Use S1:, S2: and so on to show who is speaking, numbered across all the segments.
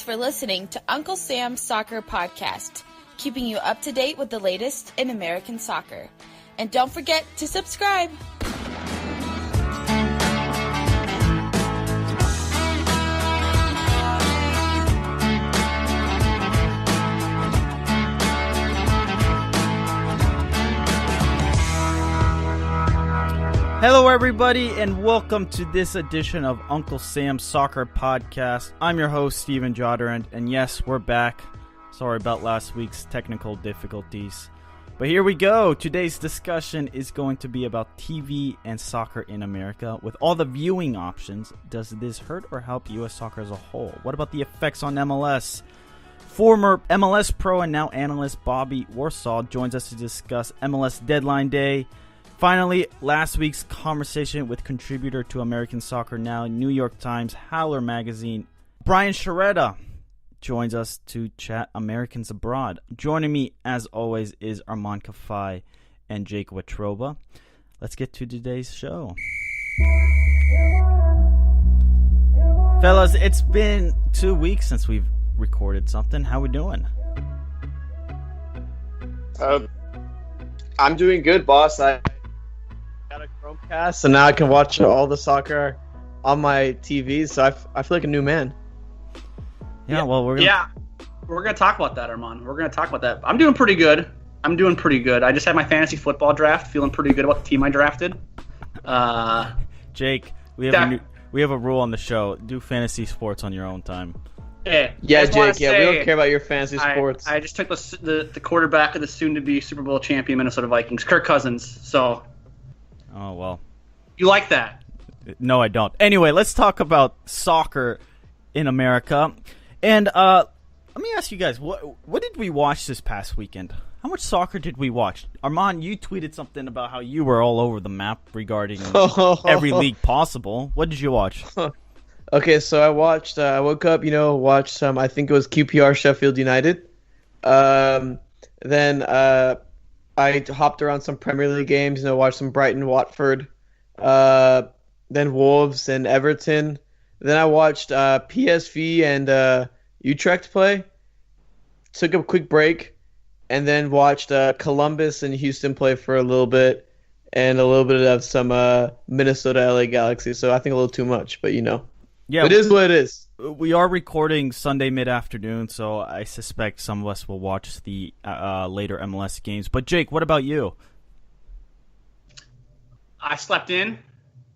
S1: Thanks for listening to Uncle Sam's Soccer Podcast, keeping you up to date with the latest in American soccer. And don't forget to subscribe.
S2: Hello everybody and welcome to this edition of Uncle Sam's Soccer Podcast. I'm your host Steven Jodderand, and yes, we're back. Sorry about last week's technical difficulties. But here we go. Today's discussion is going to be about TV and soccer in America. With all the viewing options, does this hurt or help U.S. soccer as a whole? What about the effects on MLS? Former MLS pro and now analyst Bobby Warshaw joins us to discuss MLS Deadline Day. Finally, last week's conversation with contributor to American Soccer Now, New York Times Howler Magazine, Brian Sciaretta, joins us to chat Americans abroad. Joining me, as always, is Arman and Jake Watroba. Let's get to today's show. Fellas, it's been 2 weeks since we've recorded something. How we doing?
S3: I'm doing good, boss. I got a Chromecast, and now I can watch all the soccer on my TV, so I feel like a new man.
S2: Yeah, well, we're
S4: gonna talk about that, Arman. We're gonna talk about that. I'm doing pretty good. I just had my fantasy football draft, feeling pretty good about the team I drafted.
S2: Jake, we have a rule on the show: do fantasy sports on your own time.
S4: Hey,
S3: yeah, Jake. Yeah, we don't care about your fantasy sports.
S4: I just took the quarterback of the soon-to-be Super Bowl champion Minnesota Vikings, Kirk Cousins. So.
S2: Oh well.
S4: You like that?
S2: No, I don't. Anyway, let's talk about soccer in America. And let me ask you guys, what did we watch this past weekend? How much soccer did we watch? Arman, you tweeted something about how you were all over the map regarding every league possible. What did you watch?
S3: Okay, so I watched. I woke up, watched some. I think it was QPR Sheffield United. Then I hopped around some Premier League games. Watched some Brighton, Watford. Then Wolves and Everton. Then I watched PSV and Utrecht play. Took a quick break, and then watched Columbus and Houston play for a little bit, and a little bit of some Minnesota LA Galaxy. So I think a little too much, but
S2: yeah,
S3: it is what it is.
S2: We are recording Sunday mid-afternoon, so I suspect some of us will watch the later MLS games. But Jake, what about you?
S4: I slept in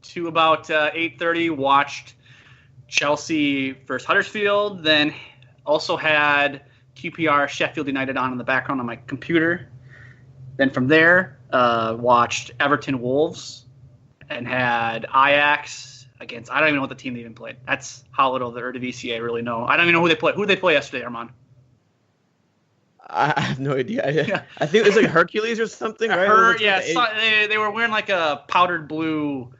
S4: to about 8:30, watched Chelsea versus Huddersfield, then also had QPR Sheffield United on in the background on my computer. Then from there, watched Everton Wolves and had Ajax against, I don't even know what the team they even played. That's how little the Eredivisie I really know. I don't even know who they played. Who did they play yesterday, Arman?
S3: I have no idea. I think it was like Hercules or something, right?
S4: They were wearing like a powdered blue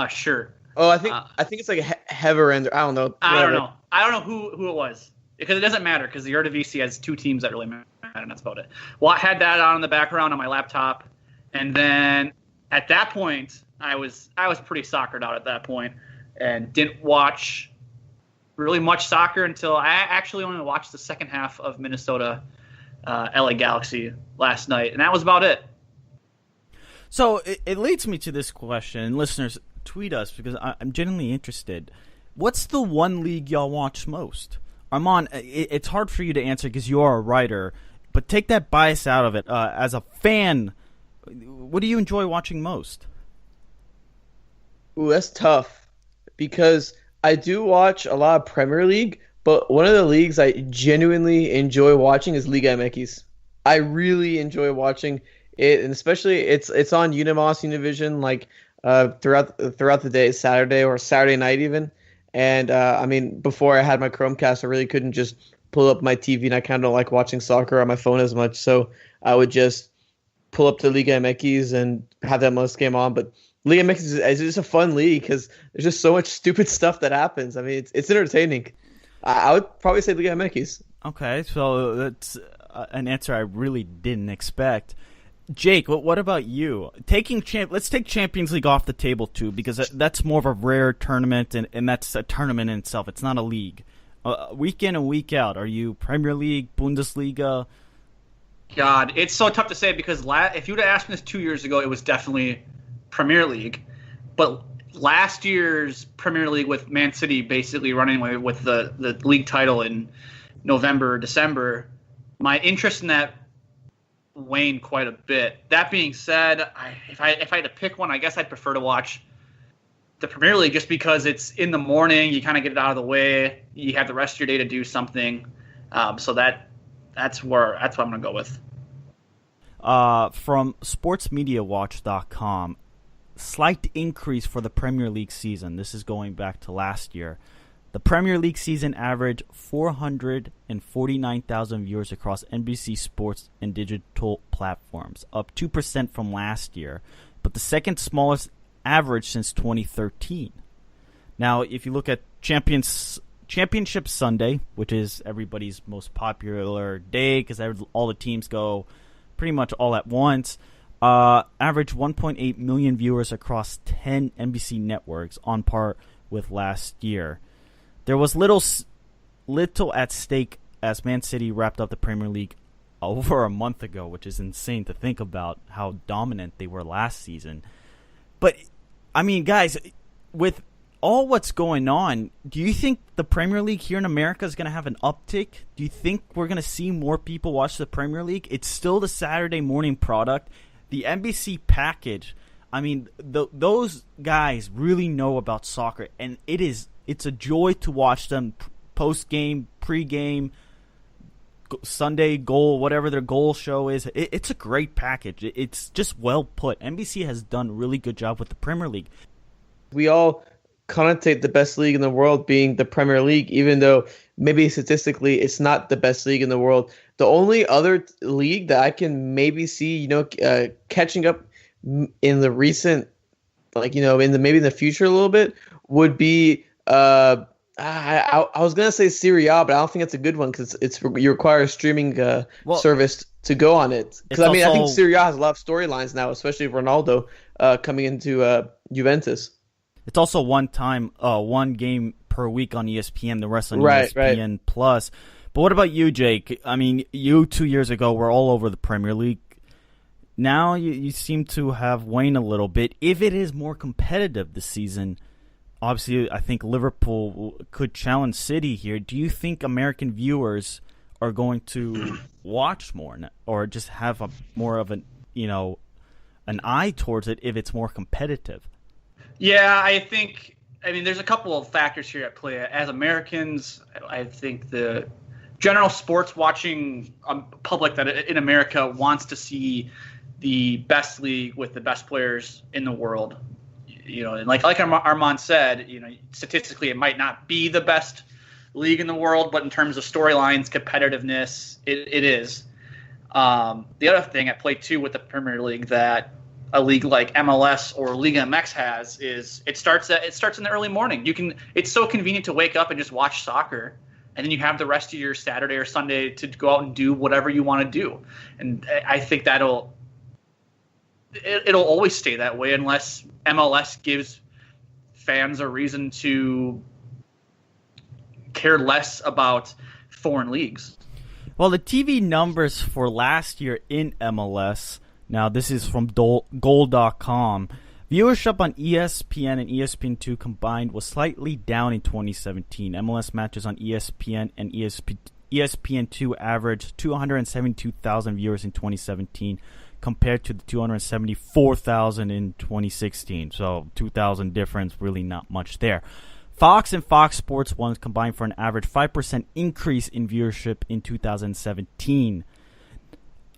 S4: shirt.
S3: Oh, I think it's like Heverend. I don't know.
S4: I don't know who it was, because it doesn't matter, because the Eredivisie has two teams that really matter, and that's about it. Well, I had that on in the background on my laptop, and then at that point, I was pretty soccered out at that point, and didn't watch really much soccer until I actually only watched the second half of Minnesota LA Galaxy last night, and that was about it.
S2: So it leads me to this question, and listeners, tweet us, because I'm genuinely interested. What's the one league y'all watch most? Arman, it's hard for you to answer because you are a writer, but take that bias out of it. As a fan, what do you enjoy watching most?
S3: Ooh, that's tough, because I do watch a lot of Premier League, but one of the leagues I genuinely enjoy watching is Liga MX. I really enjoy watching it, and especially it's on Unimos, Univision, like throughout the day, Saturday or Saturday night even. And before I had my Chromecast, I really couldn't just pull up my TV, and I kind of don't like watching soccer on my phone as much, so I would just pull up to Liga MX and have that most game on. But Liga MX is just a fun league because there's just so much stupid stuff that happens. I mean, it's entertaining. I would probably say Liga MX.
S2: Okay, so that's an answer I really didn't expect. Jake, what about you? Let's take Champions League off the table too, because that's more of a rare tournament, and that's a tournament in itself. It's not a league. week in and week out? Are you Premier League, Bundesliga?
S4: God, it's so tough to say because if you would have asked me this 2 years ago, it was definitely Premier League. But last year's Premier League with Man City basically running away with the league title in November, December, my interest in that waned quite a bit. That being said, if I had to pick one, I guess I'd prefer to watch the Premier League just because it's in the morning. You kind of get it out of the way. You have the rest of your day to do something. So that's what I'm going to go with.
S2: From sportsmediawatch.com, slight increase for the Premier League season. This is going back to last year. The Premier League season averaged 449,000 viewers across NBC Sports and digital platforms, up 2% from last year, but the second smallest average since 2013. Now, if you look at Championship Sunday, which is everybody's most popular day because all the teams go pretty much all at once, averaged 1.8 million viewers across 10 NBC networks, on par with last year. There was little at stake as Man City wrapped up the Premier League over a month ago, which is insane to think about how dominant they were last season. But, I mean, guys, with all what's going on, do you think the Premier League here in America is going to have an uptick? Do you think we're going to see more people watch the Premier League? It's still the Saturday morning product. The NBC package, I mean, those guys really know about soccer, and it's a joy to watch them post-game, pre-game, Sunday goal, whatever their goal show is. It's a great package. It's just well put. NBC has done a really good job with the Premier League.
S3: We all connotate the best league in the world being the Premier League, even though maybe statistically it's not the best league in the world. The only other league that I can maybe see, catching up in the recent, maybe in the future a little bit, would be I was gonna say Serie A, but I don't think that's a good one because you require a streaming service to go on it. Because I think Serie A has a lot of storylines now, especially Ronaldo coming into Juventus.
S2: It's also one game per week on ESPN, the rest on ESPN Plus. But what about you, Jake? I mean, you 2 years ago were all over the Premier League. Now you seem to have waned a little bit. If it is more competitive this season, obviously I think Liverpool could challenge City here. Do you think American viewers are going to watch more or just have more of an eye towards it if it's more competitive?
S4: Yeah, I mean, there's a couple of factors here at play. As Americans, I think the general sports watching public that in America wants to see the best league with the best players in the world. And like Arman said, statistically it might not be the best league in the world, but in terms of storylines, competitiveness, it is. The other thing at play too with the Premier League that a league like MLS or Liga MX has is it starts in the early morning. It's so convenient to wake up and just watch soccer, and then you have the rest of your Saturday or Sunday to go out and do whatever you want to do. And I think it'll always stay that way unless MLS gives fans a reason to care less about foreign leagues.
S2: Well, the TV numbers for last year in MLS, now this is from Goal.com, viewership on ESPN and ESPN2 combined was slightly down in 2017. MLS matches on ESPN and ESPN2 averaged 272,000 viewers in 2017 compared to the 274,000 in 2016. So 2,000 difference, really not much there. Fox and Fox Sports 1 combined for an average 5% increase in viewership in 2017.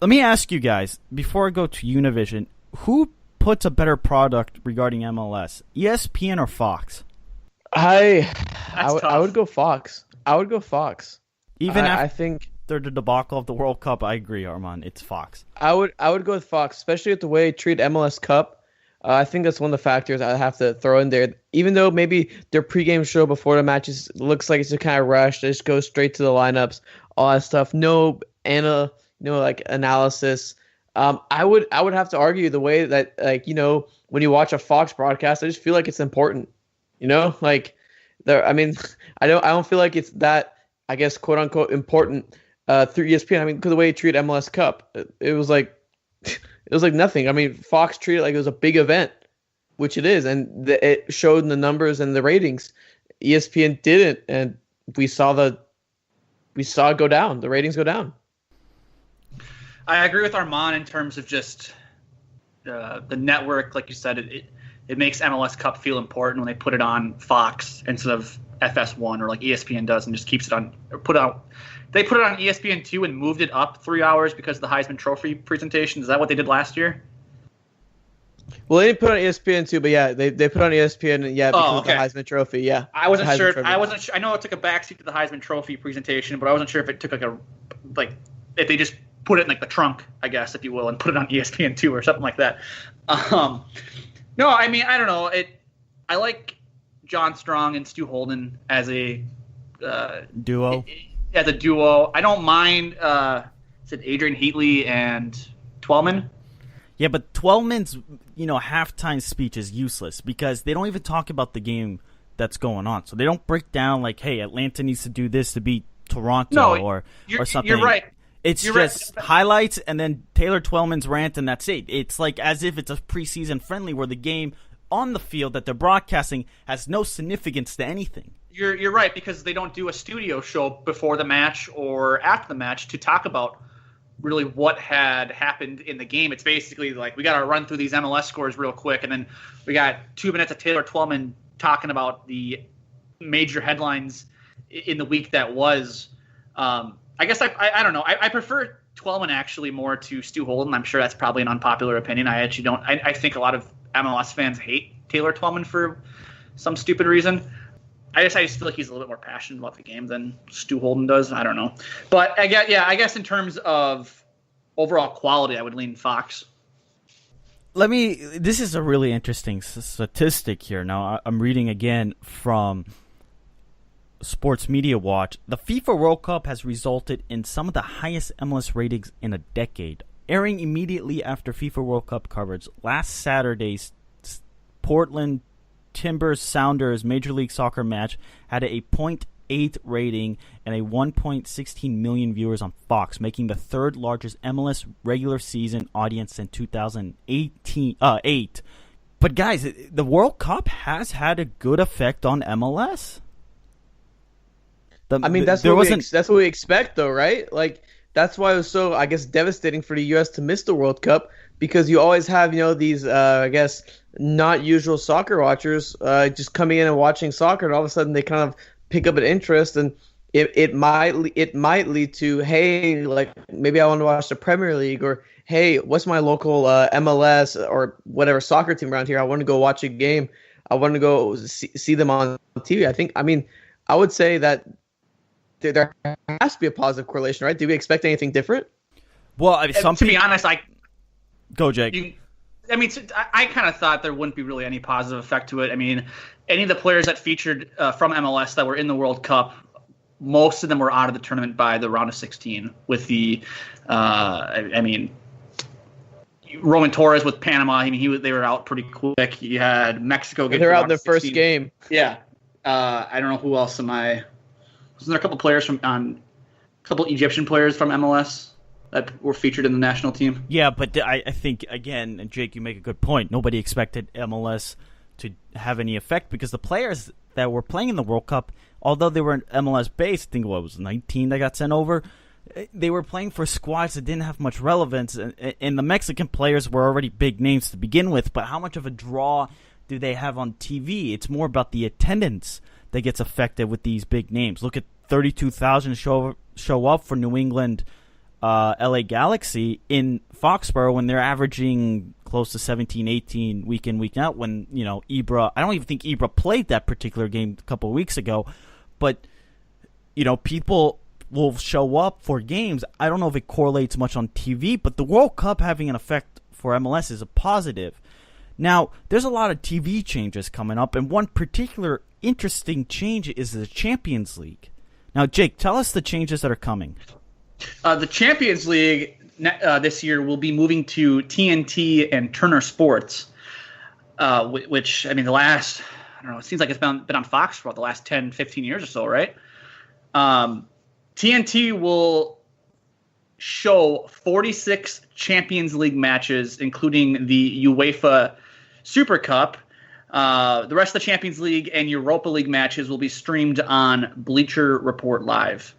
S2: Let me ask you guys, before I go to Univision, who puts a better product regarding MLS, ESPN or Fox?
S3: I would go Fox.
S2: Even after the debacle of the World Cup, I agree, Arman. It's Fox.
S3: I would go with Fox, especially with the way they treat MLS Cup. I think that's one of the factors I have to throw in there. Even though maybe their pregame show before the matches looks like it's just kind of rushed, they just go straight to the lineups, all that stuff. No analysis. I would have to argue the way that when you watch a Fox broadcast, I just feel like it's important. I don't feel like it's that I guess, quote unquote, important through ESPN. I mean, because the way he treated MLS Cup, it was like nothing. I mean, Fox treated it like it was a big event, which it is, and it showed in the numbers and the ratings. ESPN didn't, and we saw it go down. The ratings go down.
S4: I agree with Arman in terms of just the network. Like you said, it makes MLS Cup feel important when they put it on Fox instead of FS1 or like ESPN does, and just keeps it on. They put it on ESPN2 and moved it up 3 hours because of the Heisman Trophy presentation. Is that what they did last year?
S3: Well, they didn't put it on ESPN2, but yeah, they put it on ESPN, because of the Heisman Trophy. Yeah,
S4: I wasn't sure. I wasn't sure. I know it took a backseat to the Heisman Trophy presentation, but I wasn't sure if it took if they just put it in like the trunk, I guess, if you will, and put it on ESPN2 or something like that. No, I mean, I don't know. I like John Strong and Stu Holden as a
S2: duo.
S4: As a duo, I don't mind. Is it Adrian Heatley and Twellman?
S2: Yeah, but Twellman's halftime speech is useless because they don't even talk about the game that's going on. So they don't break down like, hey, Atlanta needs to do this to beat Toronto or something.
S4: You're right.
S2: It's just highlights and then Taylor Twellman's rant, and that's it. It's like as if it's a preseason friendly where the game on the field that they're broadcasting has no significance to anything.
S4: You're right, because they don't do a studio show before the match or after the match to talk about really what had happened in the game. It's basically like we got to run through these MLS scores real quick, and then we got 2 minutes of Taylor Twellman talking about the major headlines in the week that was. I guess I don't know. I prefer Twellman actually more to Stu Holden. I'm sure that's probably an unpopular opinion. I actually don't. I think a lot of MLS fans hate Taylor Twellman for some stupid reason. I just feel like he's a little bit more passionate about the game than Stu Holden does. I don't know. But I guess in terms of overall quality, I would lean Fox.
S2: This is a really interesting statistic here. Now, I'm reading again from Sports Media Watch. The FIFA World Cup has resulted in some of the highest MLS ratings in a decade. Airing immediately after FIFA World Cup coverage, last Saturday's Portland Timbers Sounders Major League Soccer match had a .8 rating and a 1.16 million viewers on Fox, making the third largest MLS regular season audience in 2008. But guys, the World Cup has had a good effect on MLS.
S3: That's what we expect, though, right? Like, that's why it was so, I guess, devastating for the U.S. to miss the World Cup, because you always have, these, I guess, not usual soccer watchers just coming in and watching soccer, and all of a sudden they kind of pick up an interest, and it might lead to, hey, like, maybe I want to watch the Premier League, or hey, what's my local MLS or whatever soccer team around here? I want to go watch a game. I want to go see them on TV. I would say that there has to be a positive correlation, right? Do we expect anything different?
S2: Well,
S4: to be honest,
S2: go, Jake.
S4: I kind of thought there wouldn't be really any positive effect to it. I mean, any of the players that featured from MLS that were in the World Cup, most of them were out of the tournament by the round of 16. With the, Roman Torres with Panama. They were out pretty quick. You had Mexico.
S3: They're out in their first game.
S4: Yeah. I don't know who else Wasn't there a couple Egyptian players from MLS that were featured in the national team?
S2: Yeah, but I think, again, and Jake, you make a good point. Nobody expected MLS to have any effect because the players that were playing in the World Cup, although they were MLS-based, I think it was 19 that got sent over, they were playing for squads that didn't have much relevance, and the Mexican players were already big names to begin with, but how much of a draw do they have on TV? It's more about the attendance that gets affected with these big names. Look at 32,000 show up for New England LA Galaxy in Foxborough when they're averaging close to 17, 18 week in, week out, when, Ibra, I don't even think Ibra played that particular game a couple of weeks ago, but, people will show up for games. I don't know if it correlates much on TV, but the World Cup having an effect for MLS is a positive. Now, there's a lot of TV changes coming up, and one particular interesting change is the Champions League. Now, Jake, tell us the changes that are coming.
S4: The Champions League this year will be moving to TNT and Turner Sports, which, the last, it seems like it's been on Fox for the last 10, 15 years or so, right? TNT will show 46 Champions League matches, including the UEFA Super Cup. The rest of the Champions League and Europa League matches will be streamed on Bleacher Report Live.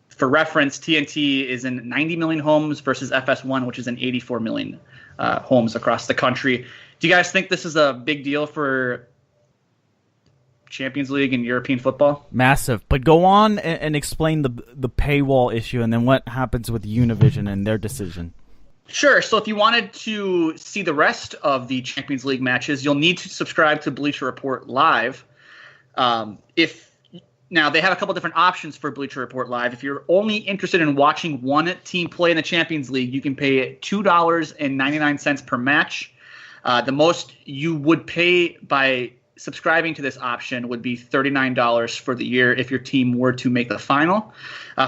S4: For reference, TNT is in 90 million homes versus FS1, which is in 84 million homes across the country. Do you guys think this is a big deal for Champions League and European football?
S2: Massive. But go on and explain the paywall issue and then what happens with Univision and their decision.
S4: Sure. So if you wanted to see the rest of the Champions League matches, you'll need to subscribe to Bleacher Report Live. Now, they have a couple different options for Bleacher Report Live. If you're only interested in watching one team play in the Champions League, you can pay $2.99 per match. The most you would pay by subscribing to this option would be $39 for the year if your team were to make the final.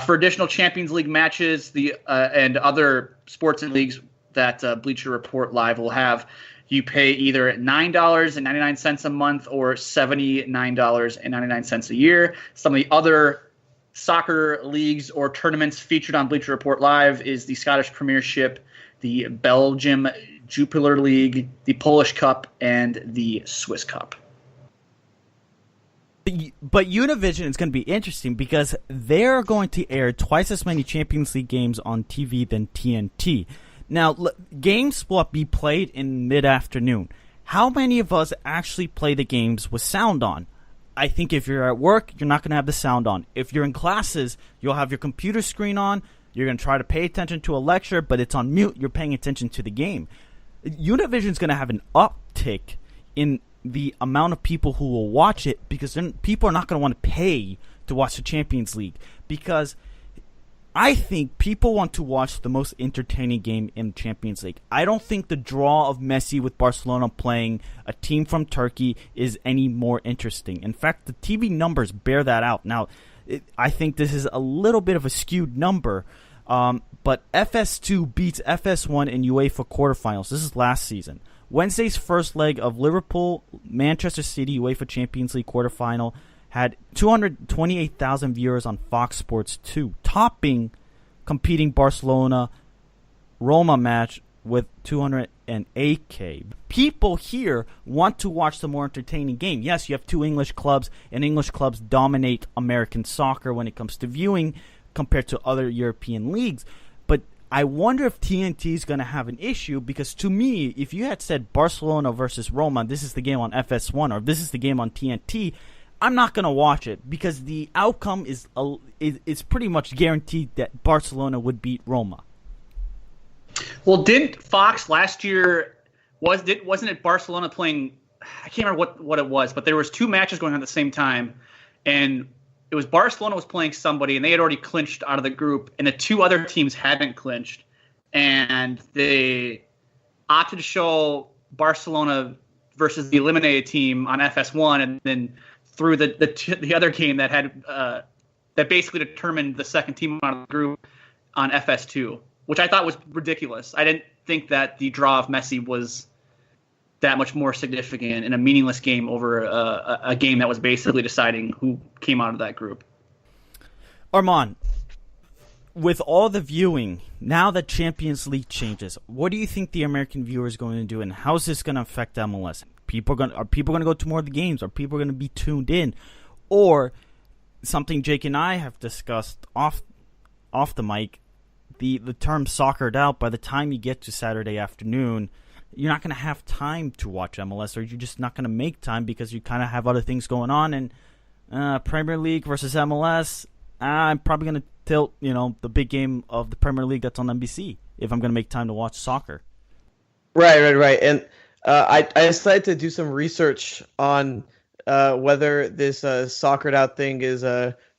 S4: For additional Champions League matches and other sports and leagues that Bleacher Report Live will have, you pay either $9.99 a month or $79.99 a year. Some of the other soccer leagues or tournaments featured on Bleacher Report Live is the Scottish Premiership, the Belgium Jupiler League, the Polish Cup, and the Swiss Cup.
S2: But Univision is going to be interesting because they're going to air twice as many Champions League games on TV than TNT. Now, games will be played in mid-afternoon. How many of us actually play the games with sound on? I think if you're at work, you're not going to have the sound on. If you're in classes, you'll have your computer screen on. You're going to try to pay attention to a lecture, but it's on mute. You're paying attention to the game. Univision's going to have an uptick in the amount of people who will watch it because then people are not going to want to pay to watch the Champions League because I think people want to watch the most entertaining game in the Champions League. I don't think the draw of Messi with Barcelona playing a team from Turkey is any more interesting. In fact, the TV numbers bear that out. Now, I think this is a little bit of a skewed number, but FS2 beats FS1 in UEFA quarterfinals. This is last season. Wednesday's first leg of Liverpool-Manchester City UEFA Champions League quarterfinal had 228,000 viewers on Fox Sports 2, topping competing Barcelona-Roma match with 208K. People here want to watch the more entertaining game. Yes, you have two English clubs, and English clubs dominate American soccer when it comes to viewing compared to other European leagues. But I wonder if TNT is going to have an issue because to me, if you had said Barcelona versus Roma, this is the game on FS1 or this is the game on TNT, I'm not going to watch it because the outcome is pretty much guaranteed that Barcelona would beat Roma.
S4: Well, didn't Fox last year wasn't it Barcelona playing? I can't remember what it was, but there was two matches going on at the same time, and it was Barcelona was playing somebody, and they had already clinched out of the group, and the two other teams hadn't clinched, and they opted to show Barcelona versus the eliminated team on FS1, and then through the other game that had that basically determined the second team out of the group on FS2, which I thought was ridiculous. I didn't think that the draw of Messi was that much more significant in a meaningless game over a game that was basically deciding who came out of that group.
S2: Arman, with all the viewing, now that Champions League changes, what do you think the American viewer is going to do, and how is this going to affect MLS? Are people going to go to more of the games? Are people going to be tuned in? Or something Jake and I have discussed off the mic, the term soccered out. By the time you get to Saturday afternoon, you're not going to have time to watch MLS, or you're just not going to make time because you kind of have other things going on. And Premier League versus MLS, I'm probably going to tilt, the big game of the Premier League that's on NBC if I'm going to make time to watch soccer.
S3: Right. And I decided to do some research on whether this soccered out thing is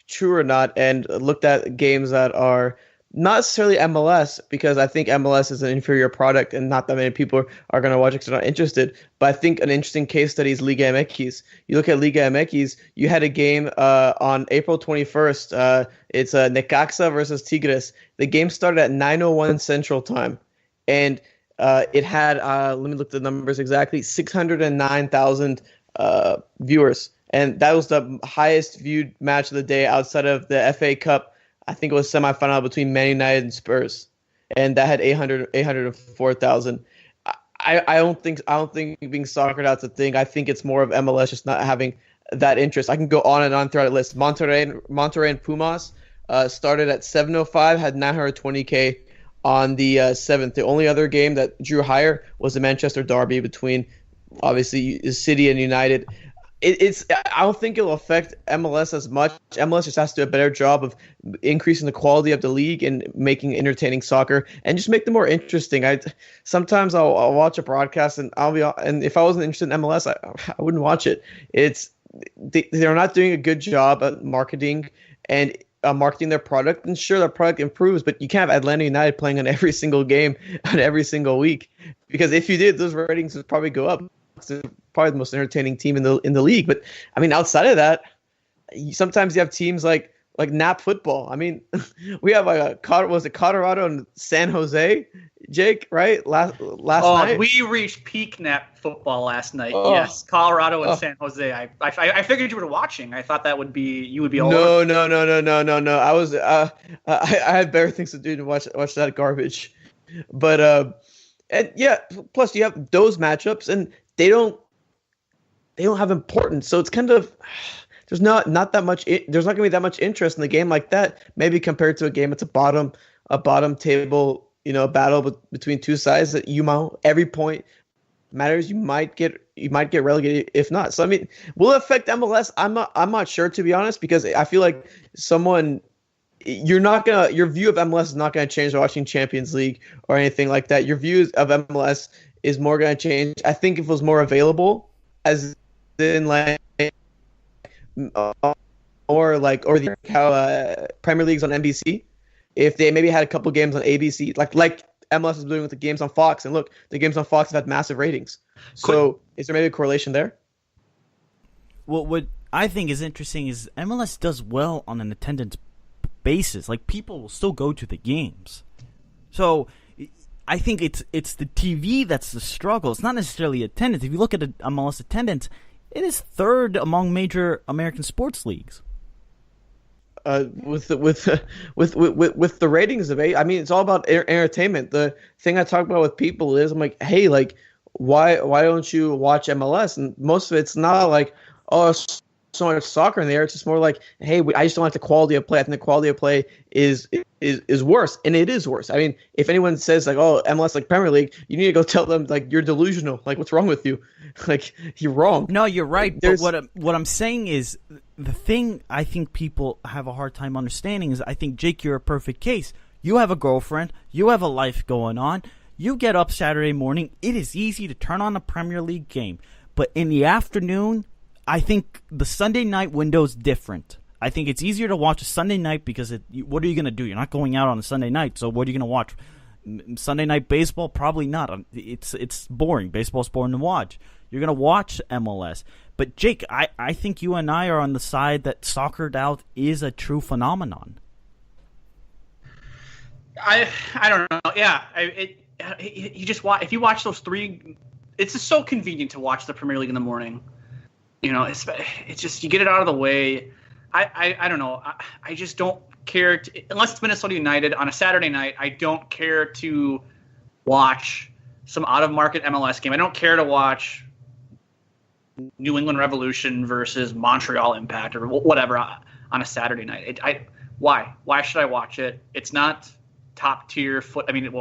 S3: true or not, and looked at games that are not necessarily MLS, because I think MLS is an inferior product and not that many people are going to watch it because they're not interested. But I think an interesting case study is Liga MX. You look at Liga MX, you had a game on April 21st. It's Necaxa versus Tigres. The game started at 9:01 Central Time, and it had, let me look at the numbers exactly, 609,000 viewers. and that was the highest viewed match of the day outside of the FA Cup. I think it was semifinal between Man United and Spurs, and that had 804,000. I don't think being soccered out's a thing. I think it's more of MLS just not having that interest. I can go on and on throughout the list. Monterrey and Pumas started at 705, had 920K on the 7th. The only other game that drew higher was the Manchester derby between obviously City and United. I don't think it'll affect MLS as much. MLS just has to do a better job of increasing the quality of the league and making entertaining soccer and just make them more interesting. Sometimes I'll watch a broadcast and and if I wasn't interested in MLS, I wouldn't watch it. They're not doing a good job at marketing and marketing their product. And sure, their product improves, but you can't have Atlanta United playing on every single game on every single week, because if you did, those ratings would probably go up. It's probably the most entertaining team in the league. But I mean, outside of that, sometimes you have teams like Nap football. I mean, we have Colorado and San Jose, Jake, right? Last night.
S4: We reached peak Nap football last night. Yes, Colorado and San Jose. I figured you were watching. I thought you would be all over.
S3: No. I was I had better things to do than watch that garbage. But and yeah, plus you have those matchups and they don't have importance. So it's kind of there's not that much. There's not going to be that much interest in the game like that. Maybe compared to a game, it's a bottom table, battle between two sides that every point matters. You might get relegated if not. So I mean, will it affect MLS? I'm not sure, to be honest, because I feel like your view of MLS is not going to change by watching Champions League or anything like that. Your view of MLS is more going to change, I think, if it was more available, as in like or the Premier League's on NBC. If they maybe had a couple games on ABC, like MLS is doing with the games on Fox, and look, the games on Fox have had massive ratings. So is there maybe a correlation there?
S2: Well, what I think is interesting is MLS does well on an attendance basis. Like, people will still go to the games. So I think it's the TV that's the struggle. It's not necessarily attendance. If you look at MLS attendance, it is third among major American sports leagues.
S3: With the ratings debate, I mean, it's all about entertainment. The thing I talk about with people is, I'm like, hey, like, why don't you watch MLS? And most of it's not like, oh, so much soccer in there. It's just more like, hey, I just don't like the quality of play. I think the quality of play is worse, and it is worse. I mean, if anyone says like, oh, MLS like Premier League, you need to go tell them like you're delusional. Like, what's wrong with you? Like, you're wrong.
S2: No, you're right. But what I'm saying is, the thing I think people have a hard time understanding is, I think, Jake, you're a perfect case. You have a girlfriend. You have a life going on. You get up Saturday morning. It is easy to turn on a Premier League game. But in the afternoon, I think the Sunday night window is different. I think it's easier to watch a Sunday night because what are you going to do? You're not going out on a Sunday night, so what are you going to watch? Sunday night baseball? Probably not. It's boring. Baseball's boring to watch. You're going to watch MLS. But, Jake, I think you and I are on the side that soccered out is a true phenomenon.
S4: I don't know. Yeah, you just watch. If you watch those three, it's just so convenient to watch the Premier League in the morning. It's just, you get it out of the way. I don't know. I just don't care unless it's Minnesota United on a Saturday night. I don't care to watch some out of market MLS game. I don't care to watch New England Revolution versus Montreal Impact or whatever on a Saturday night. Why? Why should I watch it? It's not top tier foot. I mean,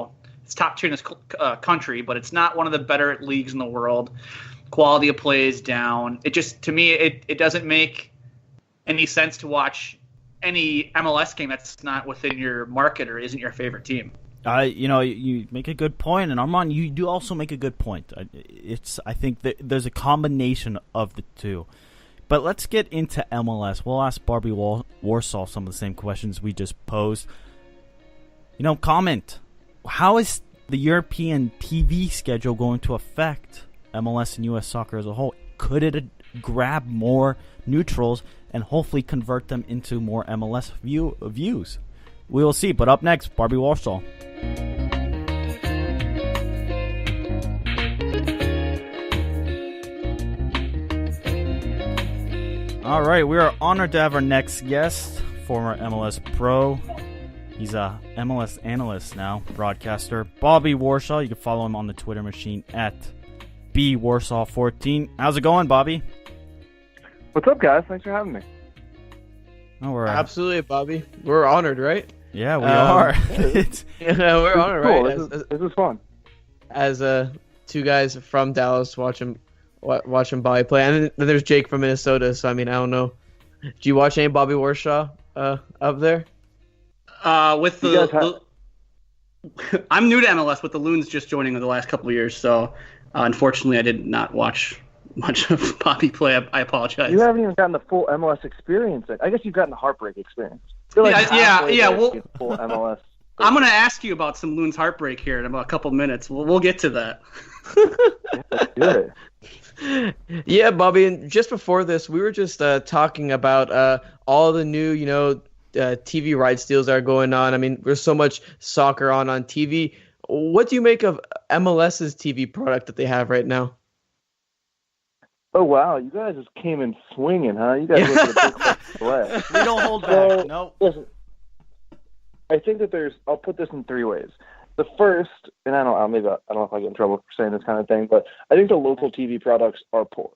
S4: it's top tier in this country, but it's not one of the better leagues in the world. Quality of play is down. It just, to me, it doesn't make any sense to watch any MLS game that's not within your market or isn't your favorite team.
S2: You make a good point, and Arman, you do also make a good point. I think that there's a combination of the two. But let's get into MLS. We'll ask Bobby Warshaw some of the same questions we just posed. Comment. How is the European TV schedule going to affect MLS and U.S. soccer as a whole? Could it grab more neutrals and hopefully convert them into more MLS views? We will see. But up next, Bobby Warshaw. All right, we are honored to have our next guest, former MLS pro. He's a MLS analyst now, broadcaster, Bobby Warshaw. You can follow him on the Twitter machine at bwarshaw14. How's it going, Bobby?
S5: What's up, guys? Thanks for having me.
S2: Oh, we're
S3: Absolutely, Bobby. We're honored, right?
S2: Yeah, we are.
S3: Yeah, we're honored,
S5: Cool.
S3: right?
S5: This is fun.
S3: As two guys from Dallas watching Bobby play, and then there's Jake from Minnesota. So I mean, I don't know. Do you watch any Bobby Warshaw up there?
S4: With the I'm new to MLS, with the Loons just joining in the last couple of years. So unfortunately, I did not watch much of Bobby play. I apologize.
S5: You haven't even gotten the full MLS experience. I guess you've gotten the heartbreak experience. I feel like
S4: Yeah.
S5: Well, full MLS.
S4: I'm going to ask you about some Loons heartbreak here in about a couple minutes. We'll get to that.
S5: Let's do it.
S3: Yeah, Bobby. And just before this, we were just talking about all the new, TV rights deals that are going on. I mean, there's so much soccer on TV. What do you make of MLS's TV product that they have right now?
S5: Oh wow, you guys just came in swinging, huh? You guys went to the big play.
S2: We don't hold back. No.
S5: Listen, I think that I'll put this in three ways. The first, and I don't know if I get in trouble for saying this kind of thing, but I think the local TV products are poor,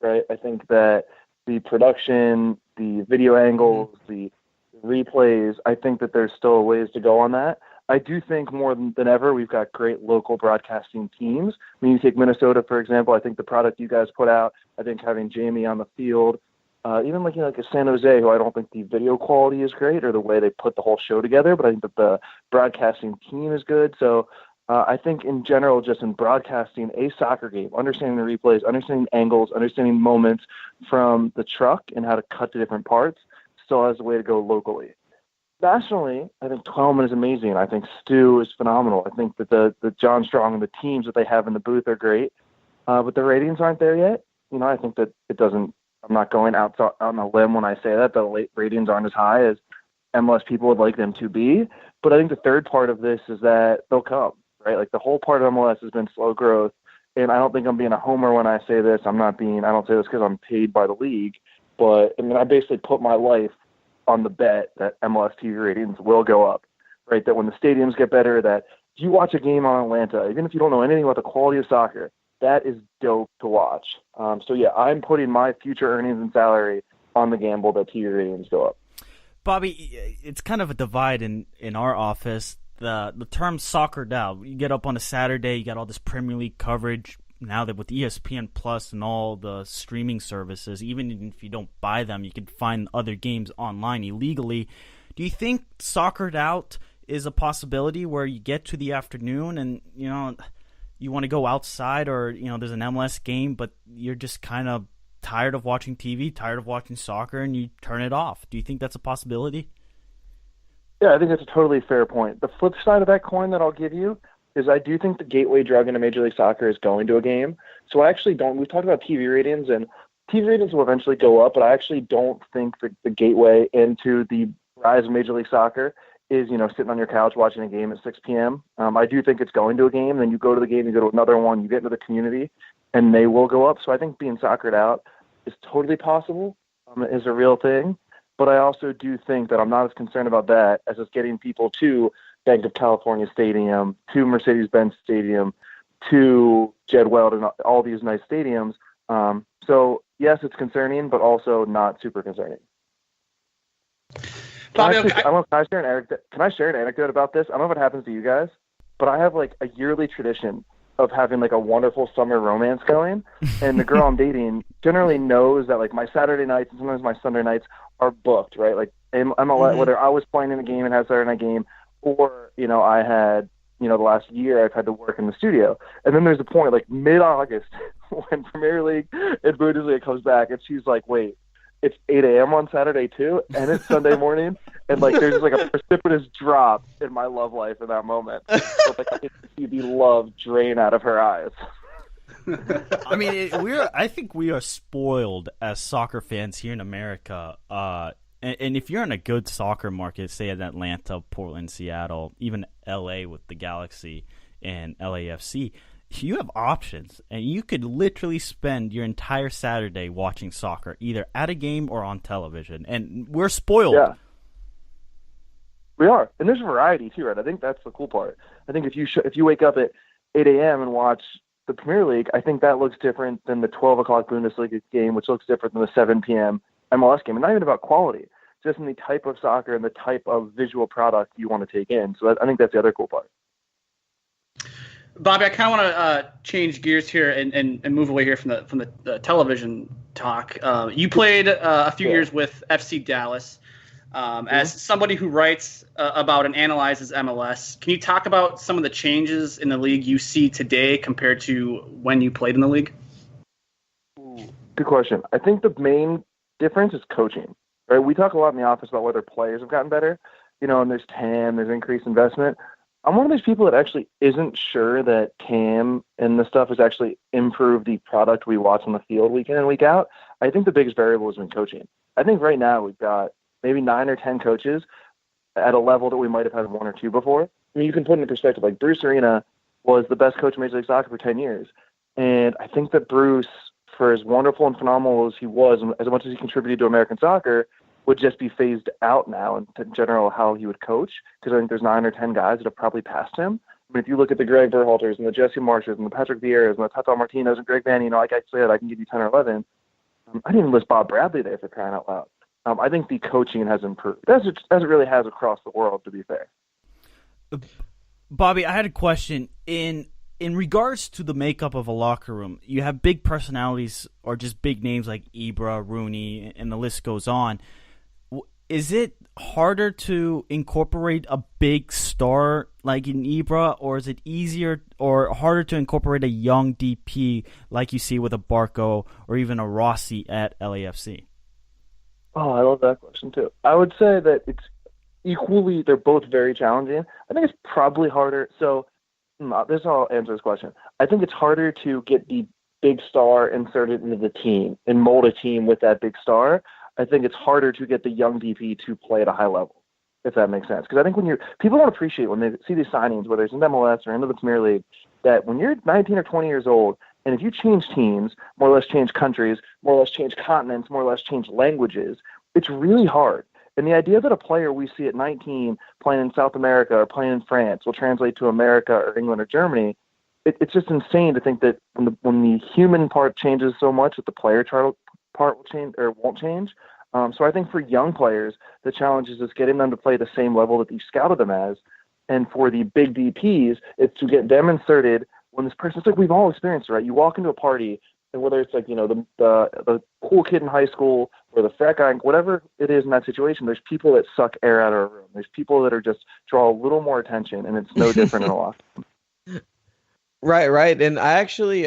S5: right? I think that the production, the video angles, the replays, I think that there's still ways to go on that. I do think more than ever we've got great local broadcasting teams. I mean, you take Minnesota, for example. I think the product you guys put out, I think having Jamie on the field, even like a San Jose, who I don't think the video quality is great or the way they put the whole show together, but I think that the broadcasting team is good. So I think in general, just in broadcasting a soccer game, understanding the replays, understanding angles, understanding moments from the truck and how to cut to different parts still has a way to go locally. Nationally, I think Twelman is amazing. I think Stu is phenomenal. I think that the John Strong and the teams that they have in the booth are great, but the ratings aren't there yet. I think that it doesn't. I'm not going out on a limb when I say that the ratings aren't as high as MLS people would like them to be. But I think the third part of this is that they'll come, right? Like the whole part of MLS has been slow growth, and I don't think I'm being a homer when I say this. I don't say this because I'm paid by the league, but I mean I basically put my life on the bet that MLS TV ratings will go up, right? That when the stadiums get better, that you watch a game on Atlanta, even if you don't know anything about the quality of soccer, that is dope to watch. So yeah, I'm putting my future earnings and salary on the gamble that TV ratings go up.
S2: Bobby, it's kind of a divide in our office. The term soccered out. You get up on a Saturday, you got all this Premier League coverage. Now that with ESPN Plus and all the streaming services, even if you don't buy them, you can find other games online illegally. Do you think soccered out is a possibility where you get to the afternoon and, you want to go outside or, there's an MLS game, but you're just kind of tired of watching TV, tired of watching soccer, and you turn it off? Do you think that's a possibility?
S5: Yeah, I think that's a totally fair point. The flip side of that coin that I'll give you is I do think the gateway drug into Major League Soccer is going to a game. So I actually don't – we've talked about TV ratings, and TV ratings will eventually go up, but I actually don't think that the gateway into the rise of Major League Soccer is, sitting on your couch watching a game at 6 p.m. I do think it's going to a game. Then you go to the game, you go to another one, you get into the community, and they will go up. So I think being soccered out is totally possible, is a real thing. But I also do think that I'm not as concerned about that as it's getting people to Bank of California Stadium, to Mercedes-Benz Stadium, to Jed Weld, and all these nice stadiums. So, yes, it's concerning, but also not super concerning.
S4: Bobby,
S5: Can I share an anecdote about this? I don't know if it happens to you guys, but I have like a yearly tradition of having like a wonderful summer romance going, and the girl I'm dating generally knows that like my Saturday nights and sometimes my Sunday nights are booked, right? Like whether I was playing in a game and had a Saturday night game, or I had the last year I've had to work in the studio, and then there's a point like mid-August when Premier League and Bundesliga comes back, and she's like, wait, it's 8 a.m. on Saturday too, and it's Sunday morning, and like there's like a precipitous drop in my love life in that moment. So, like I can see the love drain out of her eyes.
S2: I mean, I think we are spoiled as soccer fans here in America. And if you're in a good soccer market, say in Atlanta, Portland, Seattle, even LA with the Galaxy and LAFC, you have options, and you could literally spend your entire Saturday watching soccer, either at a game or on television. And we're spoiled.
S5: Yeah. We are. And there's variety too, right? I think that's the cool part. I think if you wake up at 8 a.m. and watch the Premier League, I think that looks different than the 12 o'clock Bundesliga game, which looks different than the 7 p.m. MLS game. And not even about quality, just in the type of soccer and the type of visual product you want to take in. So I think that's the other cool part.
S4: Bobby, I kind of want to change gears here and move away here from the television talk. You played a few years with FC Dallas. As somebody who writes about and analyzes MLS, can you talk about some of the changes in the league you see today compared to when you played in the league?
S5: Good question. I think the main difference is coaching. Right? We talk a lot in the office about whether players have gotten better, and there's TAM, there's increased investment. I'm one of those people that actually isn't sure that TAM and the stuff has actually improved the product we watch on the field week in and week out. I think the biggest variable has been coaching. I think right now we've got maybe 9 or 10 coaches at a level that we might have had 1 or 2 before. I mean, you can put it in perspective, like Bruce Arena was the best coach in Major League Soccer for 10 years. And I think that Bruce, for as wonderful and phenomenal as he was, and as much as he contributed to American soccer, would just be phased out now in general how he would coach, because I think there's 9 or 10 guys that have probably passed him. I mean, if you look at the Greg Berhalters and the Jesse Marshes and the Patrick Vieira's and the Tata Martinos and Greg Vanny, like I said, I can give you 10 or 11. I didn't even list Bob Bradley there for crying out loud. I think the coaching has improved, as it really has across the world, to be fair.
S2: Bobby, I had a question. In regards to the makeup of a locker room, you have big personalities or just big names like Ibra, Rooney, and the list goes on. Is it harder to incorporate a big star like in Ibra, or is it easier or harder to incorporate a young DP like you see with a Barco or even a Rossi at LAFC?
S5: Oh, I love that question too. I would say that it's equally, they're both very challenging. I think it's probably harder. So this is how I'll answer this question. I think it's harder to get the big star inserted into the team and mold a team with that big star. I think it's harder to get the young DP to play at a high level, if that makes sense. Because I think people don't appreciate when they see these signings, whether it's in MLS or into the Premier League, that when you're 19 or 20 years old, and if you change teams, more or less change countries, more or less change continents, more or less change languages, it's really hard. And the idea that a player we see at 19 playing in South America or playing in France will translate to America or England or Germany, it's just insane to think that when the human part changes so much that the player part will change or won't change. So I think for young players, the challenge is just getting them to play the same level that you scouted them as. And for the big DPs, it's to get them inserted when this person, it's like we've all experienced, right? You walk into a party, and whether it's like, the cool kid in high school or the frat guy, whatever it is in that situation, there's people that suck air out of a room. There's people that are just draw a little more attention, and it's no different in a locker room.
S3: Right. And I actually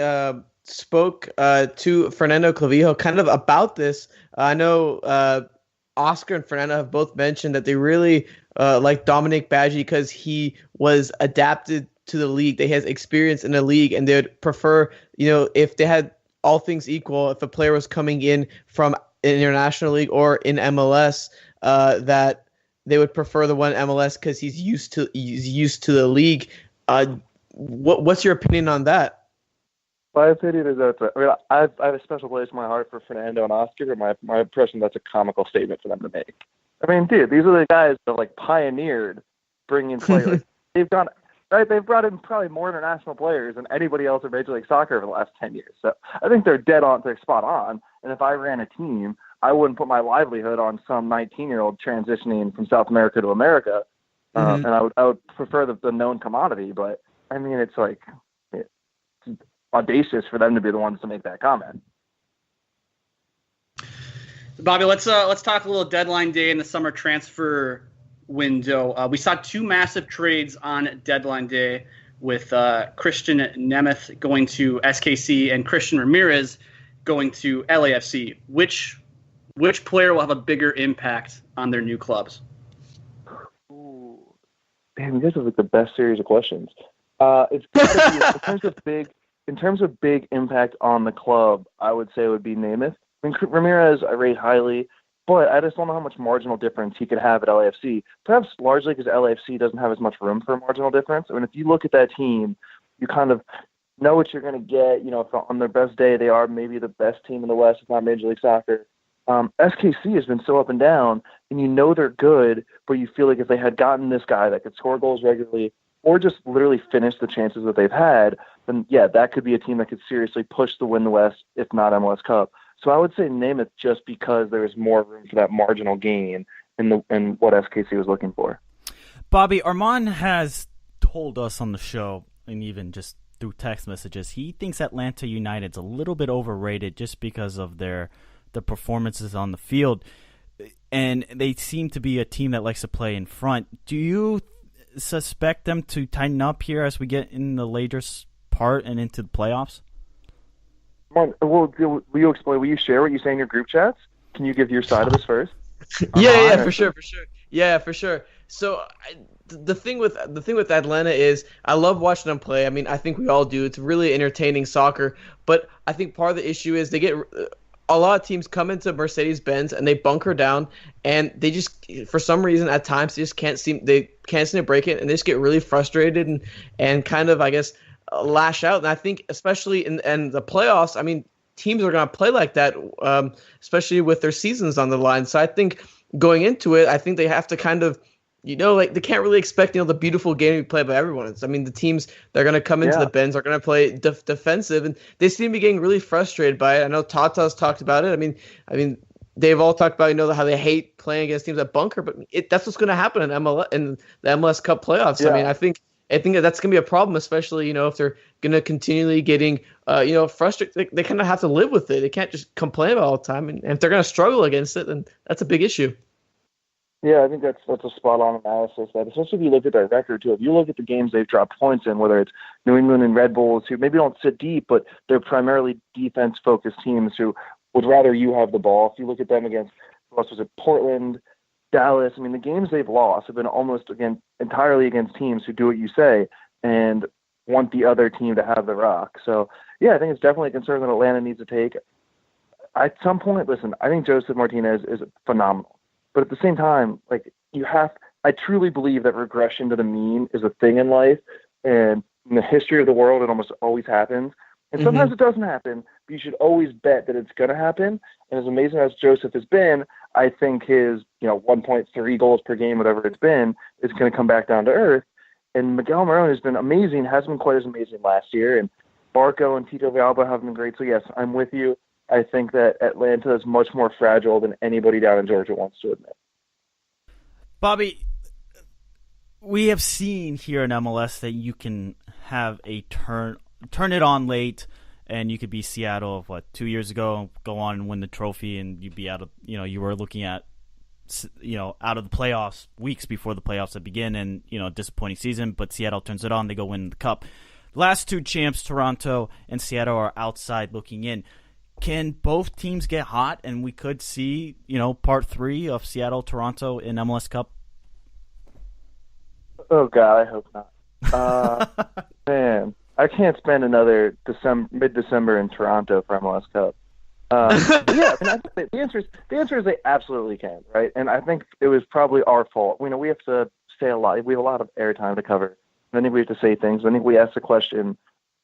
S3: spoke to Fernando Clavijo kind of about this. I know Oscar and Fernando have both mentioned that they really like Dominic Badgie because he was adapted to the league. They had experience in the league, and they would prefer, if they had all things equal, if a player was coming in from an international league or in MLS, that they would prefer the one MLS because he's used to the league. What's your opinion on that?
S5: My opinion is that I have a special place in my heart for Fernando and Oscar, but my impression that's a comical statement for them to make. I mean, dude, these are the guys that pioneered bringing players. They've brought in probably more international players than anybody else in Major League Soccer over the last 10 years. So I think they're they're spot on. And if I ran a team, I wouldn't put my livelihood on some 19-year-old transitioning from South America to America. And I would prefer the known commodity. But I mean, it's audacious for them to be the ones to make that comment.
S4: Bobby, let's talk a little deadline day in the summer transfer window. We saw 2 massive trades on deadline day with Christian Nemeth going to SKC and Christian Ramirez going to LAFC. Which player will have a bigger impact on their new clubs?
S5: Ooh, man, you guys have the best series of questions. It's gotta be, in terms of big impact on the club, I would say it would be Nemeth. I mean, Ramirez I rate highly, but I just don't know how much marginal difference he could have at LAFC. Perhaps largely because LAFC doesn't have as much room for a marginal difference. I mean, if you look at that team, know what you're going to get. You know, if on their best day, they are maybe the best team in the West, if not Major League Soccer. SKC has been so up and down, and you know they're good, but you feel like if they had gotten this guy that could score goals regularly or just literally finish the chances that they've had, then yeah, that could be a team that could seriously push to win the West, if not MLS Cup. So I would say name it just because there is more room for that marginal gain in what SKC was looking for.
S2: Bobby, Arman has told us on the show, and even just through text messages, he thinks Atlanta United's a little bit overrated just because of the performances on the field, and they seem to be a team that likes to play in front. Do you suspect them to tighten up here as we get in the later part and into the playoffs?
S5: Well, will you explain? Will you share what you say in your group chats? Can you give your side of this first?
S3: Yeah, for sure. Yeah, for sure. So the thing with Atlanta is I love watching them play. I mean, I think we all do. It's really entertaining soccer. But I think part of the issue is they get a lot of teams come into Mercedes-Benz and they bunker down, and they just, for some reason, at times they just can't seem to break it, and they just get really frustrated and kind of, I guess, lash out. And I think especially in the playoffs, I mean, teams are going to play like that, especially with their seasons on the line. So I think going into it, I think they have to kind of, like they can't really expect, the beautiful game to be played by everyone. The teams that are going to come into the Benz are going to play defensive, and they seem to be getting really frustrated by it. I know Tata's talked about it. I mean, they've all talked about, how they hate playing against teams that bunker, but that's what's going to happen in the MLS Cup playoffs. Yeah. I mean, I think that's going to be a problem, especially, if they're going to continually getting, frustrated. They kind of have to live with it. They can't just complain about it all the time. And if they're going to struggle against it, then that's a big issue.
S5: Yeah, I think that's a spot-on analysis. Especially if you look at their record, too. If you look at the games they've dropped points in, whether it's New England and Red Bulls, who maybe don't sit deep, but they're primarily defense-focused teams who would rather you have the ball. If you look at them against, who else was it, Portland, Dallas, I mean, the games they've lost have been almost, again, entirely against teams who do what you say and want the other team to have the rock. So, yeah, I think it's definitely a concern that Atlanta needs to take. At some point, listen, I think Joseph Martinez is phenomenal. But at the same time, I truly believe that regression to the mean is a thing in life. And in the history of the world, it almost always happens. And sometimes it doesn't happen, but you should always bet that it's going to happen. And as amazing as Joseph has been, I think his 1.3 goals per game, whatever it's been, is going to come back down to earth. And Miguel Marone has been amazing, hasn't been quite as amazing last year. And Barco and Tito Villalba have been great. So, yes, I'm with you. I think that Atlanta is much more fragile than anybody down in Georgia wants to admit.
S2: Bobby, we have seen here in MLS that you can have a turn it on late, and you could be Seattle of 2 years ago, go on and win the trophy, and you'd be out of, you were looking at, out of the playoffs weeks before the playoffs had begin, and, disappointing season, but Seattle turns it on, they go win the cup. Last two champs, Toronto and Seattle, are outside looking in. Can both teams get hot, and we could see, part 3 of Seattle-Toronto in MLS Cup?
S5: Oh, God, I hope not. Man, I can't spend another mid-December in Toronto for MLS Cup. Yeah, I think the answer is they absolutely can, right? And I think it was probably our fault. We have to say a lot. We have a lot of airtime to cover. I think we have to say things. I think we asked the question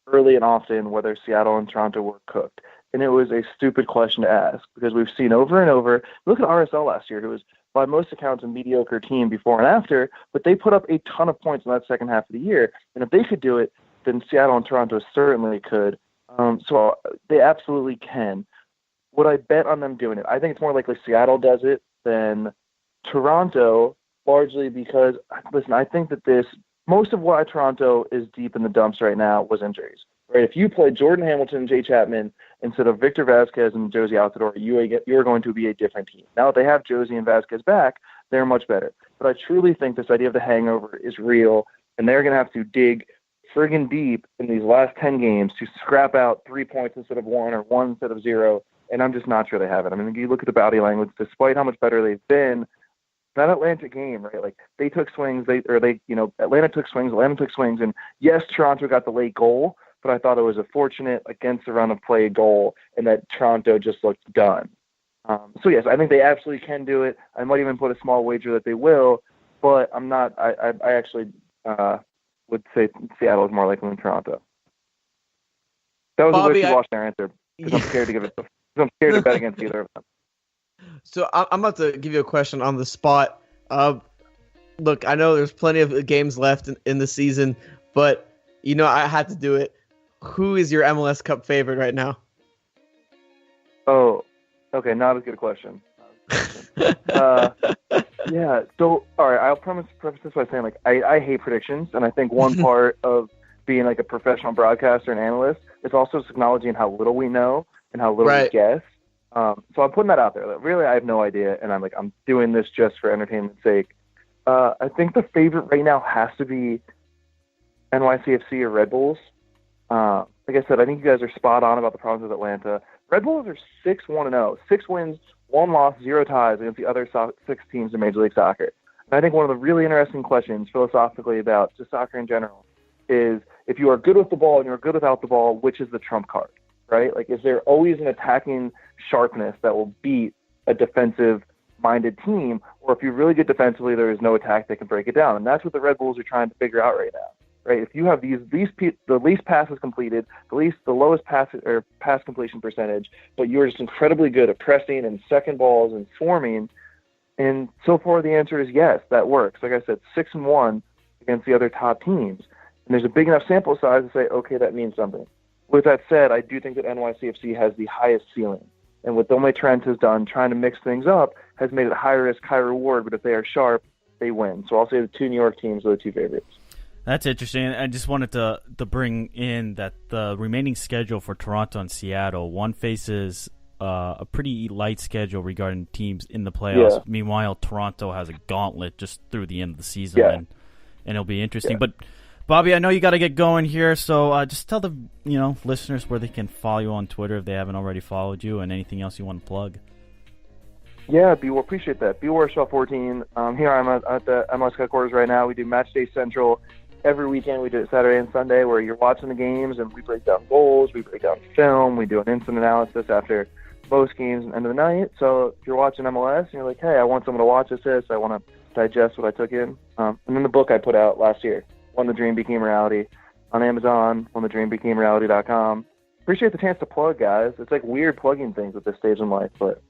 S5: early and often whether Seattle and Toronto were cooked. And it was a stupid question to ask because we've seen over and over. Look at RSL last year, who was by most accounts a mediocre team before and after, but they put up a ton of points in that second half of the year. And if they could do it, then Seattle and Toronto certainly could. So they absolutely can. Would I bet on them doing it? I think it's more likely Seattle does it than Toronto, largely because, listen, I think that most of why Toronto is deep in the dumps right now was injuries. Right? If you play Jordan Hamilton and Jay Chapman instead of Victor Vasquez and Josie Altidore, you're going to be a different team. Now that they have Josie and Vasquez back, they're much better. But I truly think this idea of the hangover is real, and they're going to have to dig friggin' deep in these last 10 games to scrap out 3 points instead of 1 or 1 instead of 0, and I'm just not sure they have it. I mean, you look at the body language, despite how much better they've been, that Atlanta game, right? Like, they took swings, Atlanta took swings, and yes, Toronto got the late goal, but I thought it was a fortunate against the run of play goal, and that Toronto just looked done. So yes, I think they absolutely can do it. I might even put a small wager that they will, but I'm not. I actually would say Seattle is more likely than Toronto. That was
S3: Bobby,
S5: a wishy-washy answer because I'm scared to give it. I'm scared to bet against either of them.
S3: So I'm about to give you a question on the spot. Look, I know there's plenty of games left in the season, but I had to do it. Who is your MLS Cup favorite right now?
S5: Oh, okay, not as good a question. Yeah. So, all right, I'll preface this by saying, like, I hate predictions, and I think one part of being like a professional broadcaster and analyst is also just acknowledging how little we know and how little we guess. So I'm putting that out there. That really, I have no idea, and I'm doing this just for entertainment's sake. I think the favorite right now has to be NYCFC or Red Bulls. Like I said, I think you guys are spot on about the problems with Atlanta. Red Bulls are 6-1-0, 6 wins, 1 loss, 0 ties against the other 6 teams in Major League Soccer. And I think one of the really interesting questions philosophically about just soccer in general is if you are good with the ball and you're good without the ball, which is the trump card, right? Like, is there always an attacking sharpness that will beat a defensive-minded team, or if you're really good defensively, there is no attack that can break it down? And that's what the Red Bulls are trying to figure out right now. Right, if you have the least passes completed, the lowest pass completion percentage, but you are just incredibly good at pressing and second balls and swarming, and so far the answer is yes, that works. Like I said, 6-1 against the other top teams, and there's a big enough sample size to say, okay, that means something. With that said, I do think that NYCFC has the highest ceiling, and what Dome Trent has done, trying to mix things up, has made it high risk, high reward. But if they are sharp, they win. So I'll say the 2 New York teams are the 2 favorites.
S2: That's interesting. I just wanted to bring in that the remaining schedule for Toronto and Seattle, one faces a pretty light schedule regarding teams in the playoffs. Yeah. Meanwhile, Toronto has a gauntlet just through the end of the season, and it'll be interesting. Yeah. But Bobby, I know you got to get going here, so just tell the listeners where they can follow you on Twitter if they haven't already followed you, and anything else you want to plug.
S5: Yeah, appreciate that. Warshaw 14. Here I'm at the MLS headquarters right now. We do Match Day Central. Every weekend we do it Saturday and Sunday where you're watching the games and we break down goals, we break down film, we do an instant analysis after most games and end of the night. So if you're watching MLS and you're like, hey, I want someone to watch this, I want to digest what I took in. And then the book I put out last year, When the Dream Became Reality, on Amazon, whenthedreambecame.reality.com. Appreciate the chance to plug, guys. It's like weird plugging things at this stage in life, but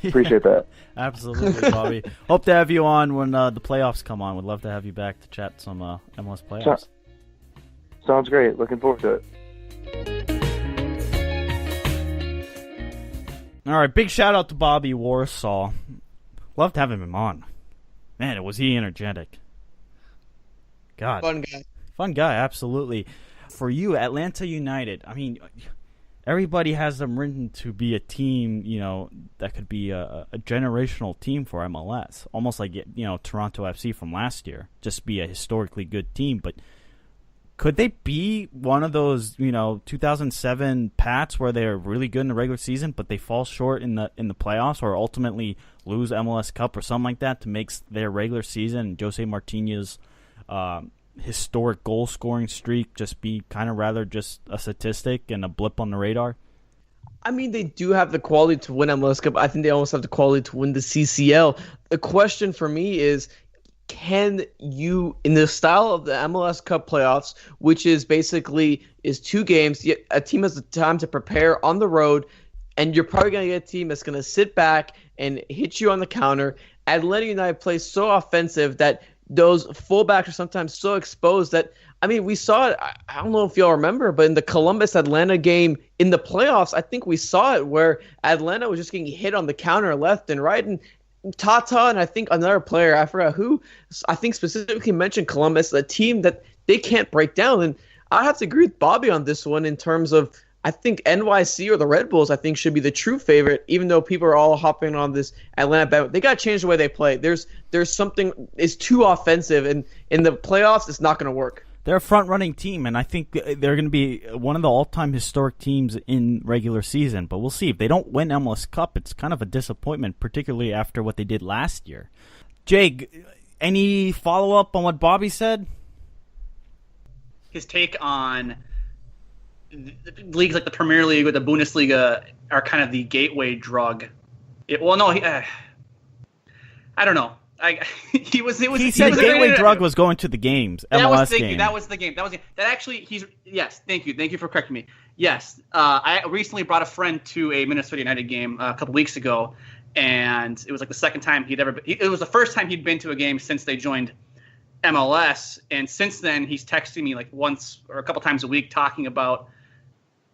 S5: appreciate that.
S2: Absolutely, Bobby. Hope to have you on when the playoffs come on. Would love to have you back to chat some MLS playoffs.
S5: Sounds great. Looking forward to
S2: it. All right, big shout out to Bobby Warshaw. Love to have him on. Man, was he energetic. God. Fun guy, absolutely. For you, Atlanta United, I mean, everybody has them written to be a team, that could be a generational team for MLS. Almost like, Toronto FC from last year. Just be a historically good team. But could they be one of those, 2007 Pats where they're really good in the regular season, but they fall short in the playoffs or ultimately lose MLS Cup or something like that to make their regular season, Jose Martinez's historic goal-scoring streak just be kind of rather just a statistic and a blip on the radar?
S3: I mean, they do have the quality to win MLS Cup. I think they almost have the quality to win the CCL. The question for me is, can you, in the style of the MLS Cup playoffs, which is basically 2 games, a team has the time to prepare on the road, and you're probably going to get a team that's going to sit back and hit you on the counter. Atlanta United plays so offensive that those fullbacks are sometimes so exposed that, I mean, we saw it. I don't know if y'all remember, but in the Columbus-Atlanta game in the playoffs, I think we saw it where Atlanta was just getting hit on the counter left and right. And Tata and I think another player, I forgot who, I think specifically mentioned Columbus, a team that they can't break down. And I have to agree with Bobby on this one in terms of, I think NYC or the Red Bulls, I think, should be the true favorite, even though people are all hopping on this Atlanta bet. They got to change the way they play. There's something is too offensive, and in the playoffs, it's not going to work.
S2: They're a front-running team, and I think they're going to be one of the all-time historic teams in regular season. But we'll see. If they don't win MLS Cup, it's kind of a disappointment, particularly after what they did last year. Jake, any follow-up on what Bobby said?
S4: His take on leagues like the Premier League or the Bundesliga are kind of the gateway drug. I don't know. He was. It was.
S2: He said gateway drug was going to the games. MLS game.
S4: That was the game. That actually. Yes. Thank you for correcting me. Yes. I recently brought a friend to a Minnesota United game a couple weeks ago, and it was like the second time he'd ever. It was the first time he'd been to a game since they joined MLS, and since then he's texting me like once or a couple times a week talking about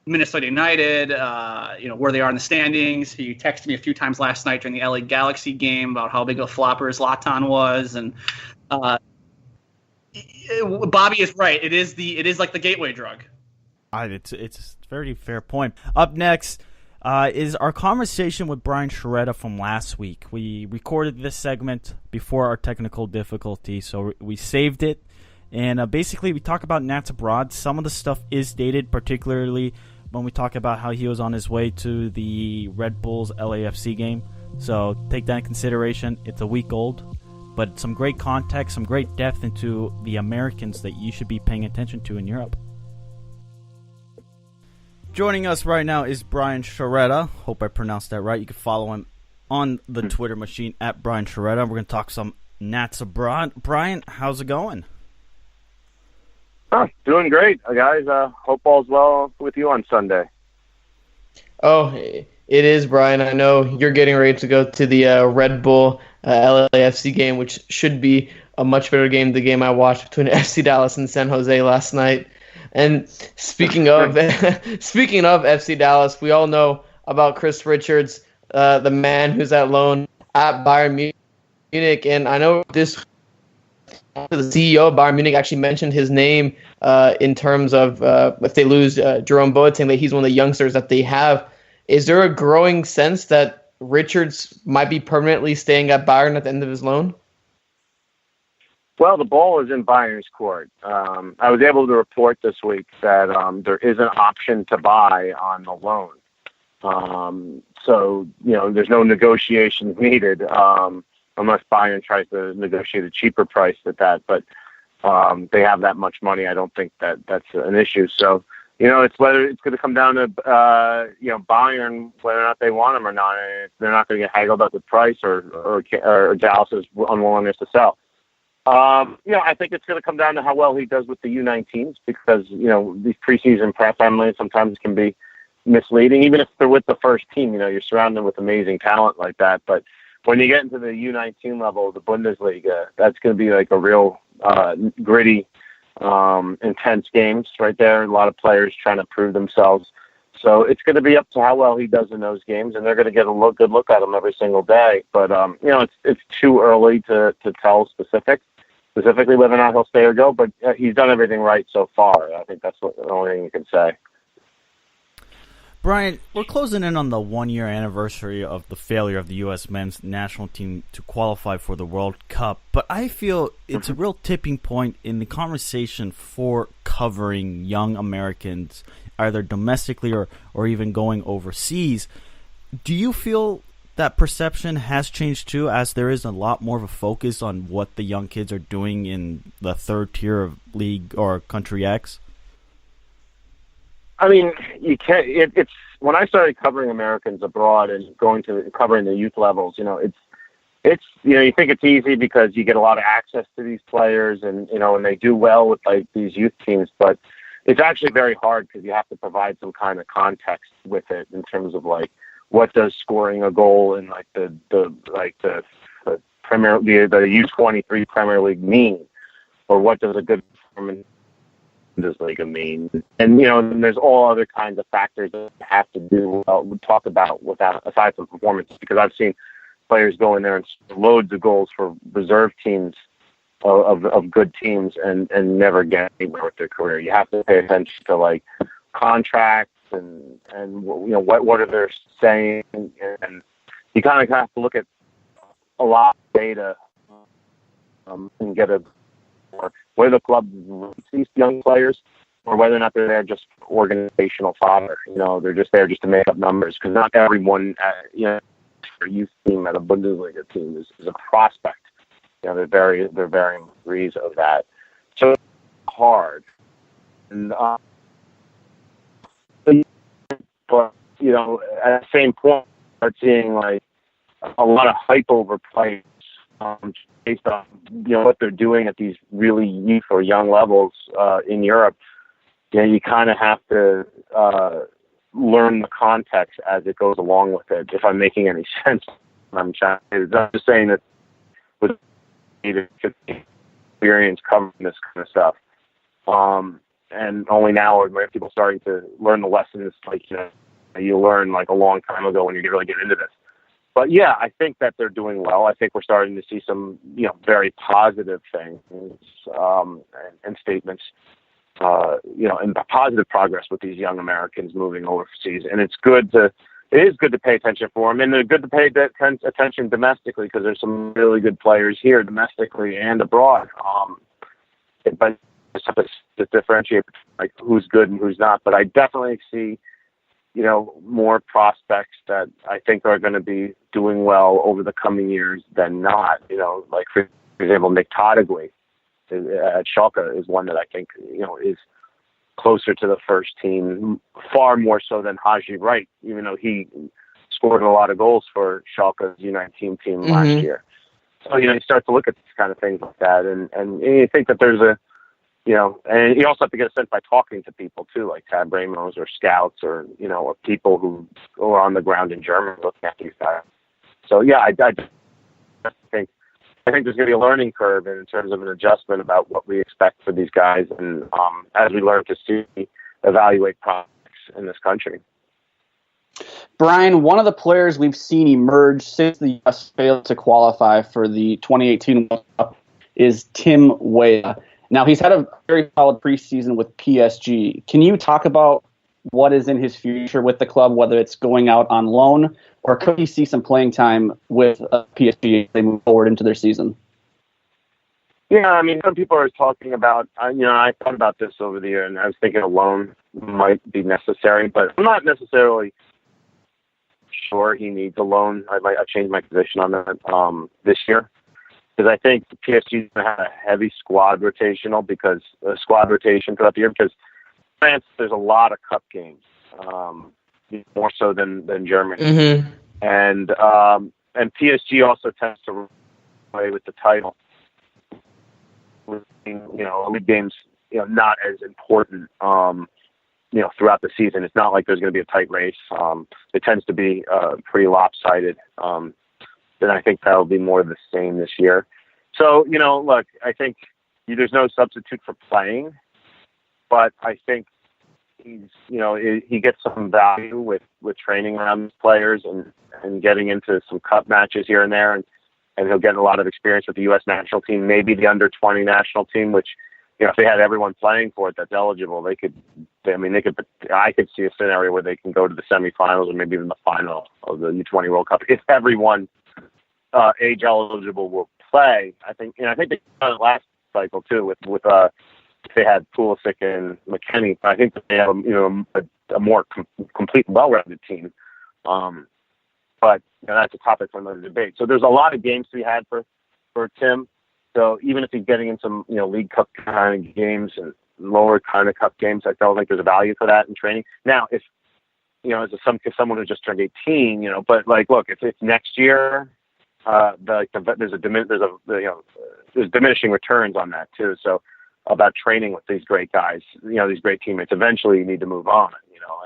S4: Minnesota United, where they are in the standings. He texted me a few times last night during the LA Galaxy game about how big of a flopper Zlatan was, and Bobby is right. It is like the gateway drug.
S2: It's a very fair point. Up next is our conversation with Brian Sciaretta from last week. We recorded this segment before our technical difficulty, so we saved it. And basically, we talk about Nats abroad. Some of the stuff is dated, particularly when we talk about how he was on his way to the Red Bulls LAFC game. So take that in consideration. It's a week old, but some great context, some great depth into the Americans that you should be paying attention to in Europe. Joining us right now is Brian Sciaretta. Hope I pronounced that right. You can follow him on the Twitter machine at Brian Sciaretta. We're going to talk some Nats abroad. Brian, how's it going?
S5: Doing great, guys. Hope all's well with you on Sunday.
S3: Oh, it is, Brian. I know you're getting ready to go to the Red Bull LAFC game, which should be a much better game than the game I watched between FC Dallas and San Jose last night. And speaking of FC Dallas, we all know about Chris Richards, the man who's at loan at Bayern Munich. And I know this the CEO of Bayern Munich actually mentioned his name in terms of if they lose Jerome Boateng, that he's one of the youngsters that they have. Is there a growing sense that Richards might be permanently staying at Bayern at the end of his loan?
S5: Well, the ball is in Bayern's court. I was able to report this week that there is an option to buy on the loan. So, there's no negotiations needed. Unless Bayern tries to negotiate a cheaper price at that. But they have that much money. I don't think that's an issue. So, it's whether it's going to come down to, Bayern, whether or not they want him or not. They're not going to get haggled up with price or Dallas's unwillingness to sell. I think it's going to come down to how well he does with the U19s because, these preseason prep families sometimes can be misleading. Even if they're with the first team, you're surrounded with amazing talent like that. But when you get into the U19 level of the Bundesliga, that's going to be like a real gritty, intense games right there. A lot of players trying to prove themselves. So it's going to be up to how well he does in those games, and they're going to get a good look at him every single day. But, it's too early to tell specifically whether or not he'll stay or go, but he's done everything right so far. I think that's the only thing you can say.
S2: Brian, we're closing in on the 1-year anniversary of the failure of the U.S. men's national team to qualify for the World Cup, but I feel it's a real tipping point in the conversation for covering young Americans, either domestically or even going overseas. Do you feel that perception has changed too, as there is a lot more of a focus on what the young kids are doing in the third tier of league or country X?
S5: I mean, you can't. It's when I started covering Americans abroad and covering the youth levels. It's you think it's easy because you get a lot of access to these players, and and they do well with like these youth teams. But it's actually very hard because you have to provide some kind of context with it in terms of like what does scoring a goal in like the Premier the U23 Premier League mean, or what does a good performance Bundesliga mean, and and there's all other kinds of factors that have to do talk about aside from performance, because I've seen players go in there and loads of goals for reserve teams of good teams and never get anywhere with their career. You have to pay attention to like contracts and what are they saying, and you kind of have to look at a lot of data and get whether the club sees young players or whether or not they're there just for organizational fodder. They're just there just to make up numbers, because not everyone, for a youth team at a Bundesliga team is a prospect. They're varying degrees of that. So it's hard. And, but, at the same point, start seeing like a lot of hype over players based on what they're doing at these really youth or young levels in Europe. You kind of have to learn the context as it goes along with it. If I'm making any sense, I'm just saying that with experience covering this kind of stuff, and only now are people starting to learn the lessons like you learned like a long time ago when you really get into this. But yeah, I think that they're doing well. I think we're starting to see some, very positive things and statements, and positive progress with these young Americans moving overseas. And it is good to pay attention for them, and they're good to pay attention domestically because there's some really good players here domestically and abroad. But just have to differentiate like who's good and who's not. But I definitely see, more prospects that I think are going to be doing well over the coming years than not. Like for example, Nick Todegui at Schalke is one that I think, is closer to the first team, far more so than Haji Wright, even though he scored a lot of goals for Schalke's U19 team last year. So, you start to look at these kind of things like that. And you think that there's and you also have to get a sense by talking to people too, like Tab Ramos or scouts or people who are on the ground in Germany looking at these guys. So yeah, I think there's going to be a learning curve in terms of an adjustment about what we expect for these guys, and as we learn to evaluate prospects in this country.
S6: Brian, one of the players we've seen emerge since the U.S. failed to qualify for the 2018 World Cup is Tim Weah. Now, he's had a very solid preseason with PSG. Can you talk about what is in his future with the club, whether it's going out on loan, or could he see some playing time with PSG as they move forward into their season?
S5: Yeah, I mean, some people are talking about, I thought about this over the year, and I was thinking a loan might be necessary, but I'm not necessarily sure he needs a loan. I've changed my position on that this year. Because I think PSG is going to have a heavy squad rotation throughout the year. Because France, there's a lot of cup games, more so than Germany, and PSG also tends to play with the title. League games, not as important, throughout the season. It's not like there's going to be a tight race. It tends to be pretty lopsided. And I think that'll be more of the same this year. So, look, I think there's no substitute for playing, but I think he gets some value with training around these players and getting into some cup matches here and there. And he'll get a lot of experience with the U.S. national team, maybe the under-20 national team, which, if they had everyone playing for it that's eligible, I could see a scenario where they can go to the semifinals or maybe even the final of the U20 World Cup if everyone age eligible will play. I think they did it last cycle too with they had Pulisic and McKennie. I think that they have a more complete, well-rounded team. But that's a topic for another debate. So there's a lot of games to be had for Tim. So even if he's getting in some League Cup kind of games and lower kind of cup games, I don't think there's a value for that in training. Now, if as someone who just turned 18, but like, look, if it's next year. There's diminishing returns on that too. So about training with these great guys, these great teammates, eventually you need to move on.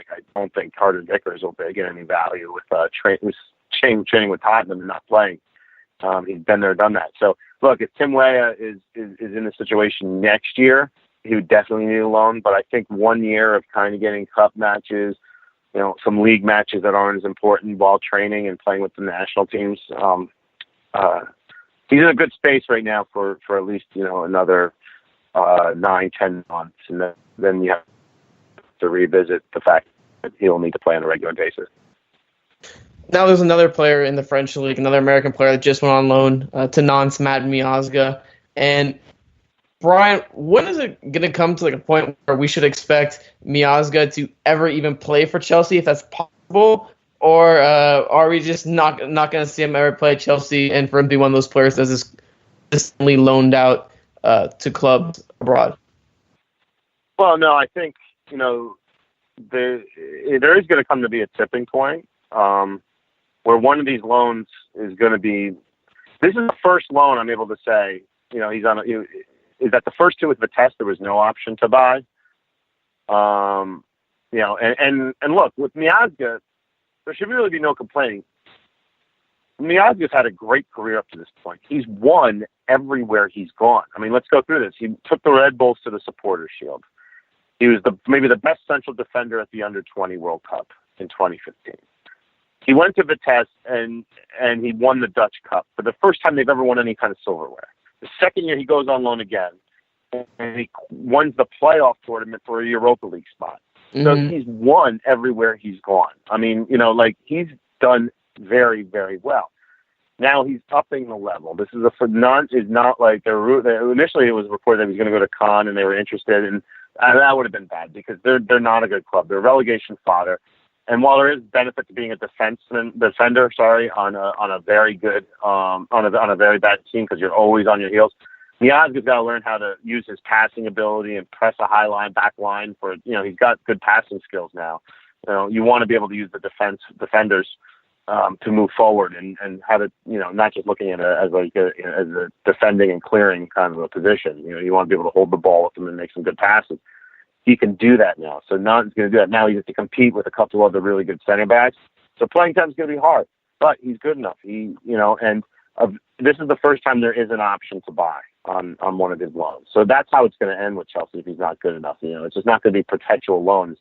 S5: I don't think Carter Vickers will get any value with training with Tottenham and not playing. He's been there, done that. So look, if Tim Weah is in the situation next year, he would definitely need a loan. But I think 1 year of kind of getting cup matches, some league matches that aren't as important while training and playing with the national teams. He's in a good space right now for at least another 9-10 months, and then you have to revisit the fact that he'll need to play on a regular basis.
S3: Now there's another player in the French league, another American player that just went on loan to Nantes, Matt Miazga. And Brian, when is it going to come to a point where we should expect Miazga to ever even play for Chelsea, if that's possible? Or are we just not going to see him ever play at Chelsea and for him to be one of those players that's consistently loaned out to clubs abroad?
S5: Well, no, I think, there is going to come to be a tipping point where one of these loans is going to be
S7: This is the first loan I'm able to say, he's on. Is that the first two with the test? There was no option to buy. And look, with Miazga, there should really be no complaining. Miazga's had a great career up to this point. He's won everywhere he's gone. I mean, let's go through this. He took the Red Bulls to the Supporters' Shield. He was maybe the best central defender at the Under-20 World Cup in 2015. He went to Vitesse and he won the Dutch Cup for the first time they've ever won any kind of silverware. The second year he goes on loan again, and he wins the playoff tournament for a Europa League spot. So he's won everywhere he's gone. I mean, he's done very, very well. Now he's upping the level. This is not like initially it was reported that he was going to go to Cannes and they were interested, and that would have been bad because they're not a good club. They're relegation fodder. And while there is benefit to being a defender, on a very good on a very bad team because you're always on your heels, Miazga's got to learn how to use his passing ability and press a high line, back line for he's got good passing skills now. You want to be able to use the defenders to move forward and have it not just looking at it as a defending and clearing kind of a position. You want to be able to hold the ball with them and make some good passes. He can do that now. So now he's going to do that. Now he has to compete with a couple of other really good center backs. So playing time is going to be hard, but he's good enough. This is the first time there is an option to buy on one of his loans. So that's how it's going to end with Chelsea if he's not good enough. It's just not going to be perpetual loans.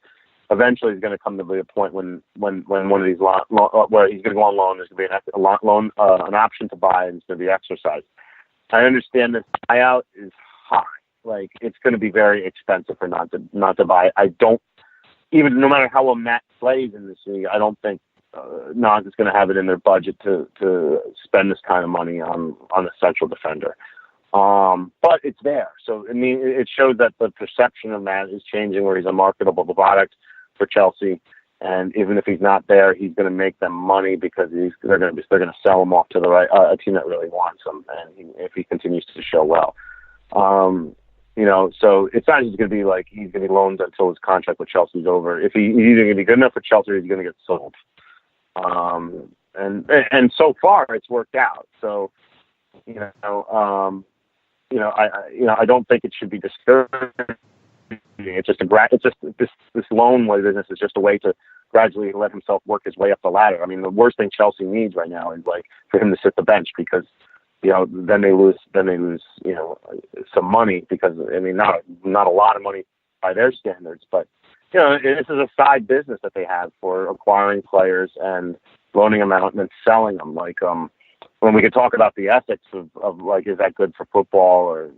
S7: Eventually, he's going to come to be a point when one of these where he's going to go on loan. There's going to be an option to buy, and it's going to be exercised. I understand the buyout is high. Like it's going to be very expensive for not to buy. I don't even no matter how well Matt plays in this league. I don't think Nantes is going to have it in their budget to spend this kind of money on a central defender. But it's there. So, I mean, it shows that the perception of Matt is changing where he's a marketable product for Chelsea. And even if he's not there, he's going to make them money because they're going to sell him off to a team that really wants him. And if he continues to show well, so it's not just going to be like he's going to be loaned until his contract with Chelsea's over. If he's either going to be good enough for Chelsea or he's going to get sold. And so far it's worked out. So, I don't think it should be discouraging. It's just this loan business is just a way to gradually let himself work his way up the ladder. I mean, the worst thing Chelsea needs right now is like for him to sit the bench because then they lose some money because I mean not a lot of money by their standards, but this is a side business that they have for acquiring players and loaning them out and then selling them. Like when we could talk about the ethics of like is that good for football or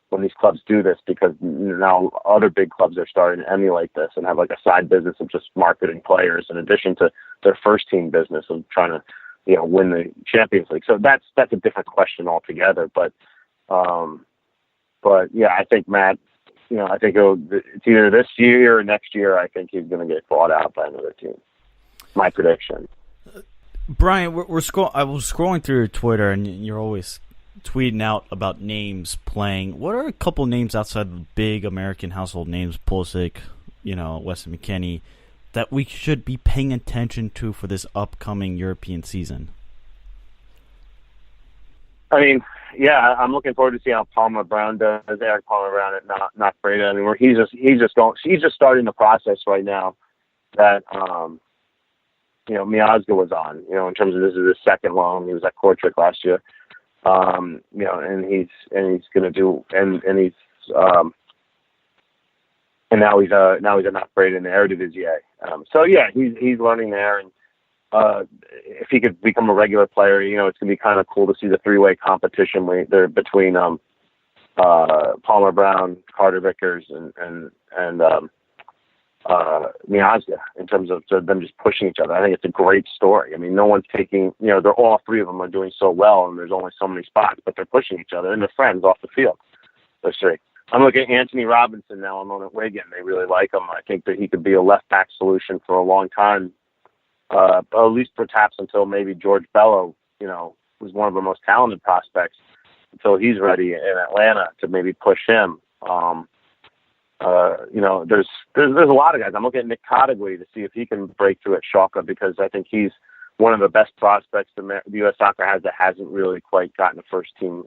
S7: when these clubs do this because now other big clubs are starting to emulate this and have like a side business of just marketing players in addition to their first team business of trying to win the Champions League. So that's a different question altogether. But yeah, I think Matt, I think it's either this year or next year. I think he's going to get bought out by another team. My prediction.
S2: Brian, I was scrolling through your Twitter, and you're always tweeting out about names playing. What are a couple names outside the big American household names, Pulisic, Weston McKennie, that we should be paying attention to for this upcoming European season?
S7: I mean, yeah, I'm looking forward to seeing how Palmer Brown does. Eric Palmer Brown at not Freda. I mean, he's just starting the process right now that Miazga was on. In terms of this is his second loan. He was at Kortrijk last year. And he's going to do and he's and now he's at not Freda in the Eredivisie. So yeah, he's learning there and. If he could become a regular player, it's gonna be kind of cool to see the three-way competition between Palmer Brown, Carter Vickers, and Miazga in terms of them just pushing each other. I think it's a great story. I mean, no one's taking, they're all three of them are doing so well, and there's only so many spots, but they're pushing each other and they're friends off the field. Let's see. I'm looking at Anthony Robinson now. I'm on at Wigan. They really like him. I think that he could be a left back solution for a long time. At least perhaps until maybe George Bello, who's one of the most talented prospects, until he's ready in Atlanta to maybe push him. There's a lot of guys. I'm looking at Nick Cottigui to see if he can break through at Schalke because I think he's one of the best prospects the U.S. soccer has that hasn't really quite gotten a first team,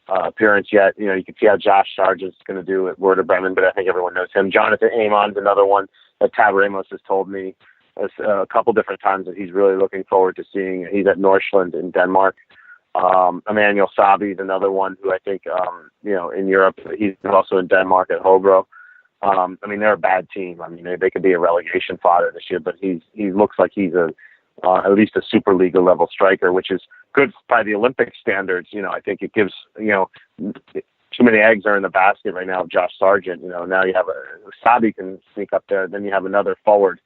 S7: appearance yet. You can see how Josh Sargent's going to do at Werder Bremen, but I think everyone knows him. Jonathan Amon's another one that Tab Ramos has told me a couple different times that he's really looking forward to seeing. He's at Nordsjælland in Denmark. Emmanuel Sabi is another one who I think, in Europe, he's also in Denmark at Hobro. They're a bad team. They could be a relegation fodder this year, but he looks like he's at least a Superliga level striker, which is good by the Olympic standards. I think it gives, too many eggs are in the basket right now of Josh Sargent. Now you have Sabi can sneak up there. Then you have another forward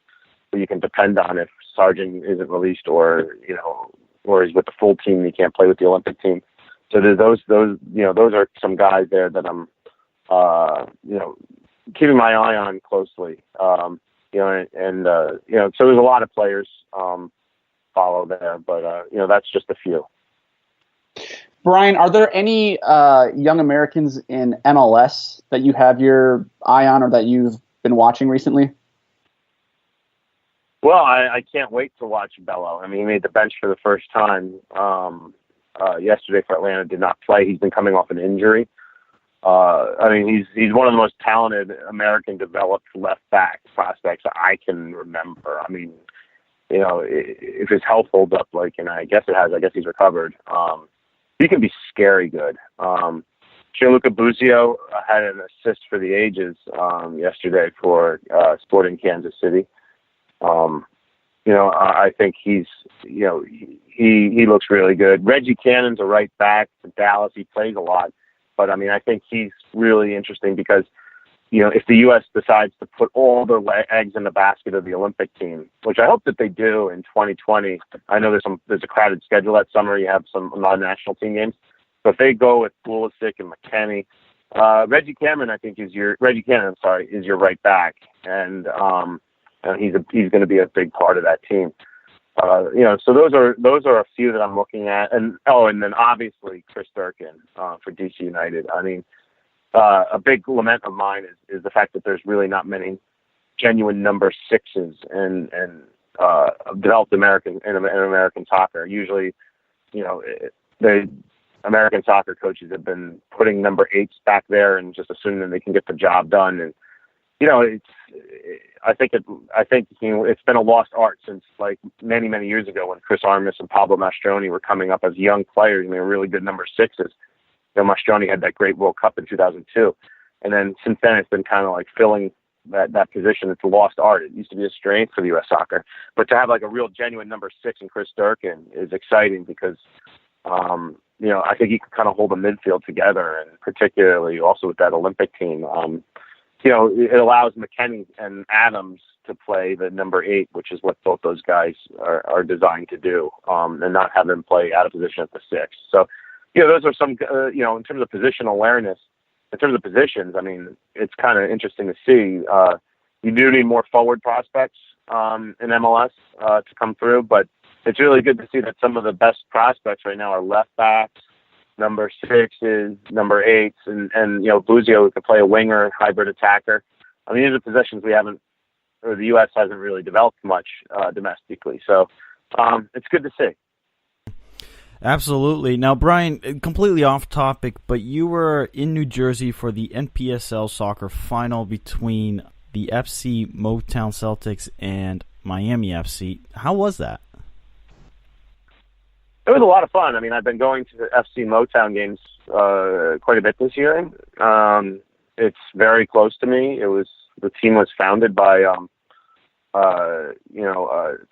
S7: who you can depend on if Sargent isn't released or he's with the full team and he can't play with the Olympic team. So there's those are some guys there that I'm, keeping my eye on closely. So there's a lot of players, follow there, but that's just a few.
S6: Brian, are there any young Americans in MLS that you have your eye on or that you've been watching recently?
S7: Well, I can't wait to watch Bello. He made the bench for the first time yesterday for Atlanta, did not play. He's been coming off an injury. He's one of the most talented American developed left back prospects I can remember. If his health holds up, and I guess it has, I guess he's recovered. He can be scary good. Gianluca Buzio had an assist for the ages yesterday for Sporting Kansas City. I think he looks really good. Reggie Cannon's a right back for Dallas. He plays a lot, but I think he's really interesting because if the U.S. decides to put all their eggs in the basket of the Olympic team, which I hope that they do in 2020. I know there's a crowded schedule that summer. You have some non-national team games. So if they go with Pulisic and McKennie, Reggie Cannon is your right back, and he's going to be a big part of that team. So those are a few that I'm looking at, and then obviously Chris Durkin for DC United. A big lament of mine is the fact that there's really not many genuine number sixes and developed American soccer. Usually, the American soccer coaches have been putting number 8s back there and just assuming that they can get the job done. And I think it's been a lost art since many, many years ago when Chris Armas and Pablo Mastroni were coming up as young players and they were really good number 6s. Mastroni had that great World Cup in 2002. And then since then, it's been kind of filling that position. It's a lost art. It used to be a strength for the U.S. soccer. But to have a real genuine number 6 in Chris Durkin is exciting because, I think he can kind of hold the midfield together, and particularly also with that Olympic team. It allows McKennie and Adams to play the number 8, which is what both those guys are designed to do, and not have them play out of position at the 6. So, those are some, in terms of position awareness, in terms of positions, it's kind of interesting to see. You do need more forward prospects in MLS to come through, but it's really good to see that some of the best prospects right now are left backs, number 6s, number 8s, and Buzio, who can play a winger, hybrid attacker. These are positions the U.S. hasn't really developed much domestically. So it's good to see.
S2: Absolutely. Now, Brian, completely off topic, but you were in New Jersey for the NPSL soccer final between the FC Motown Celtics and Miami FC. How was that?
S7: It was a lot of fun. I've been going to the FC Motown games quite a bit this year. It's very close to me. The team was founded by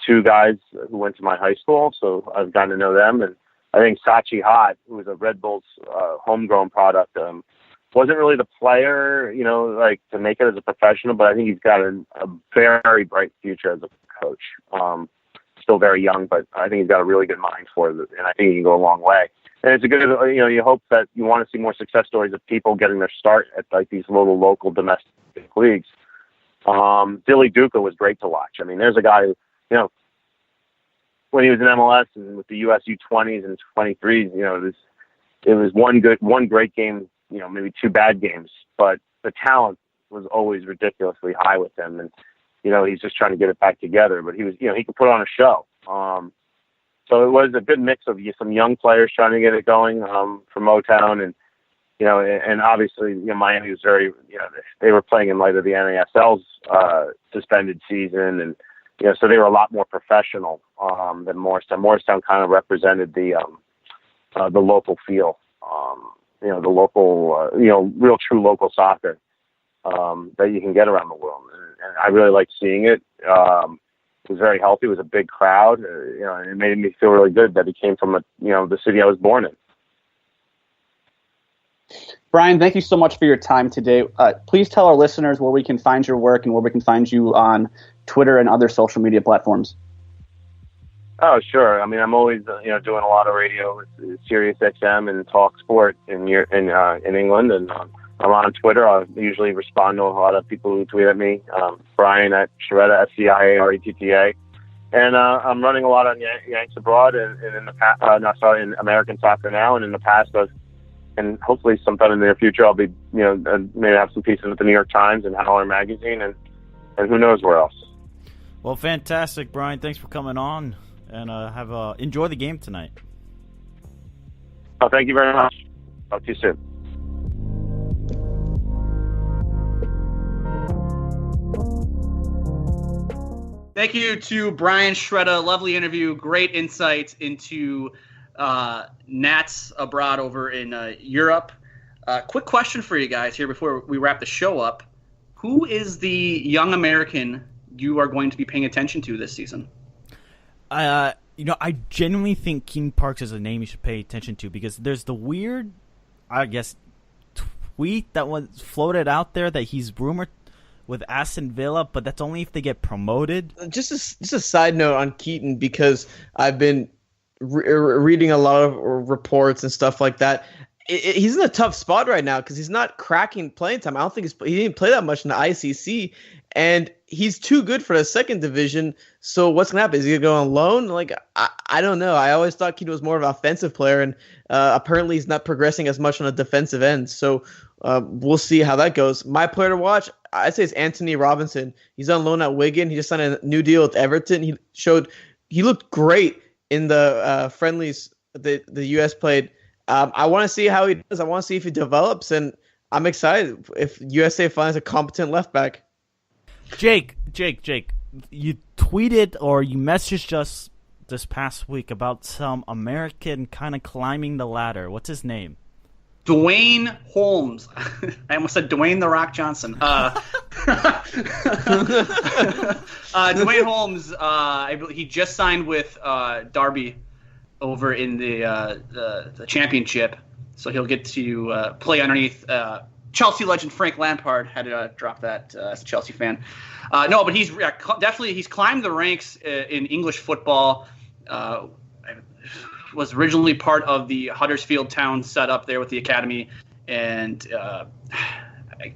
S7: two guys who went to my high school, so I've gotten to know them. And I think Sachi Hot, who was a Red Bull's homegrown product, wasn't really the player, to make it as a professional, but I think he's got a very bright future as a coach. Still very young, but I think he's got a really good mind for it, and I think he can go a long way. And it's a good, you hope that you want to see more success stories of people getting their start at these local domestic leagues. Dilly Duca was great to watch. There's a guy who, when he was in MLS and with the US U20s and 23s, it was one great game, maybe 2 bad games, but the talent was always ridiculously high with him. And, he's just trying to get it back together, but he was, he could put on a show. So it was a good mix of some young players trying to get it going for Motown, and and obviously Miami was very they were playing in light of the NASL's suspended season, and so they were a lot more professional than Morristown. Morristown kind of represented the local feel, the local real true local soccer that you can get around the world, and I really liked seeing it. It was very healthy. It was a big crowd, and it made me feel really good that it came from the city I was born in.
S6: Brian, thank you so much for your time today. Please tell our listeners where we can find your work and where we can find you on Twitter and other social media platforms.
S7: Oh, sure. I mean, I'm always doing a lot of radio with Sirius XM and Talk Sport in England, and I'm on Twitter. I usually respond to a lot of people who tweet at me. Brian at Sciaretta, Sciaretta, and I'm running a lot on Yanks Abroad and in the past. In American Soccer Now, and in the past, and hopefully sometime in the near future, I'll be maybe have some pieces with the New York Times and Howler Magazine, and who knows where else.
S2: Well, fantastic, Brian. Thanks for coming on, and enjoy the game tonight.
S7: Oh, thank you very much. Talk to you soon.
S4: Thank you to Brian Sciaretta. Lovely interview. Great insight into Nats abroad over in Europe. Quick question for you guys here before we wrap the show up. Who is the young American you are going to be paying attention to this season?
S2: I genuinely think Keenan Parks is a name you should pay attention to, because there's the weird, I guess, tweet that was floated out there that he's rumored with Aston Villa, but that's only if they get promoted.
S3: Just a side note on Keaton, because I've been reading a lot of reports and stuff like that. He's in a tough spot right now because he's not cracking playing time. I don't think he didn't play that much in the ICC, and he's too good for the second division. So what's gonna happen? Is he gonna go on loan? Like I don't know. I always thought Keaton was more of an offensive player, and apparently he's not progressing as much on the defensive end. So we'll see how that goes. My player to watch, I'd say, is Anthony Robinson. He's on loan at Wigan. He just signed a new deal with Everton. He looked great in the friendlies the U.S. played. I want to see how he does. I want to see if he develops, and I'm excited if USA finds a competent left back.
S2: Jake, you tweeted or you messaged us this past week about some American kind of climbing the ladder. What's his name?
S4: Dwayne Holmes. I almost said Dwayne "The Rock" Johnson. Dwayne Holmes. I believe he just signed with Derby over in the championship, so he'll get to play underneath Chelsea legend Frank Lampard. Had to drop that as a Chelsea fan. No, but he's definitely climbed the ranks in English football. Was originally part of the Huddersfield Town setup there with the academy, and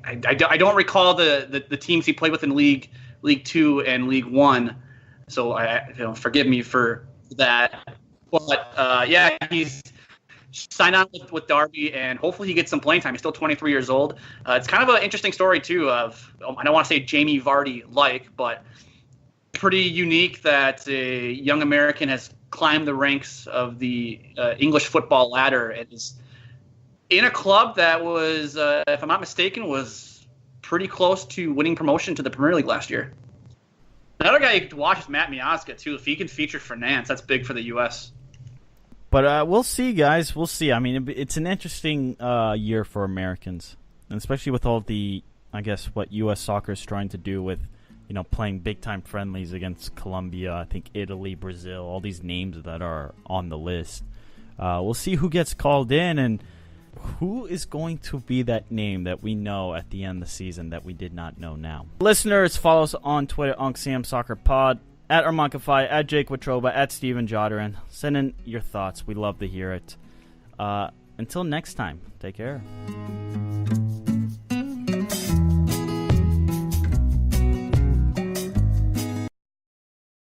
S4: I don't recall the teams he played with in League 2 and League 1, so forgive me for that. But he's signed on with Derby, and hopefully he gets some playing time. He's still 23 years old. It's kind of an interesting story too. Of I don't want to say Jamie Vardy but pretty unique that a young American has climbed the ranks of the English football ladder and is in a club that was, if I'm not mistaken, was pretty close to winning promotion to the Premier League last year. Another guy you can watch is Matt Miazga too. If he can feature for Nance, that's big for the U.S.
S2: But we'll see, guys. We'll see. I mean, it's an interesting year for Americans, and especially with all the, I guess, what U.S. soccer is trying to do with, playing big-time friendlies against Colombia, I think Italy, Brazil, all these names that are on the list. We'll see who gets called in and who is going to be that name that we know at the end of the season that we did not know now. Listeners, follow us on Twitter, UncSamSoccerPod, at Armankafai, at Jake Watroba, at Steven Joderen. Send in your thoughts. We love to hear it. Until next time, take care.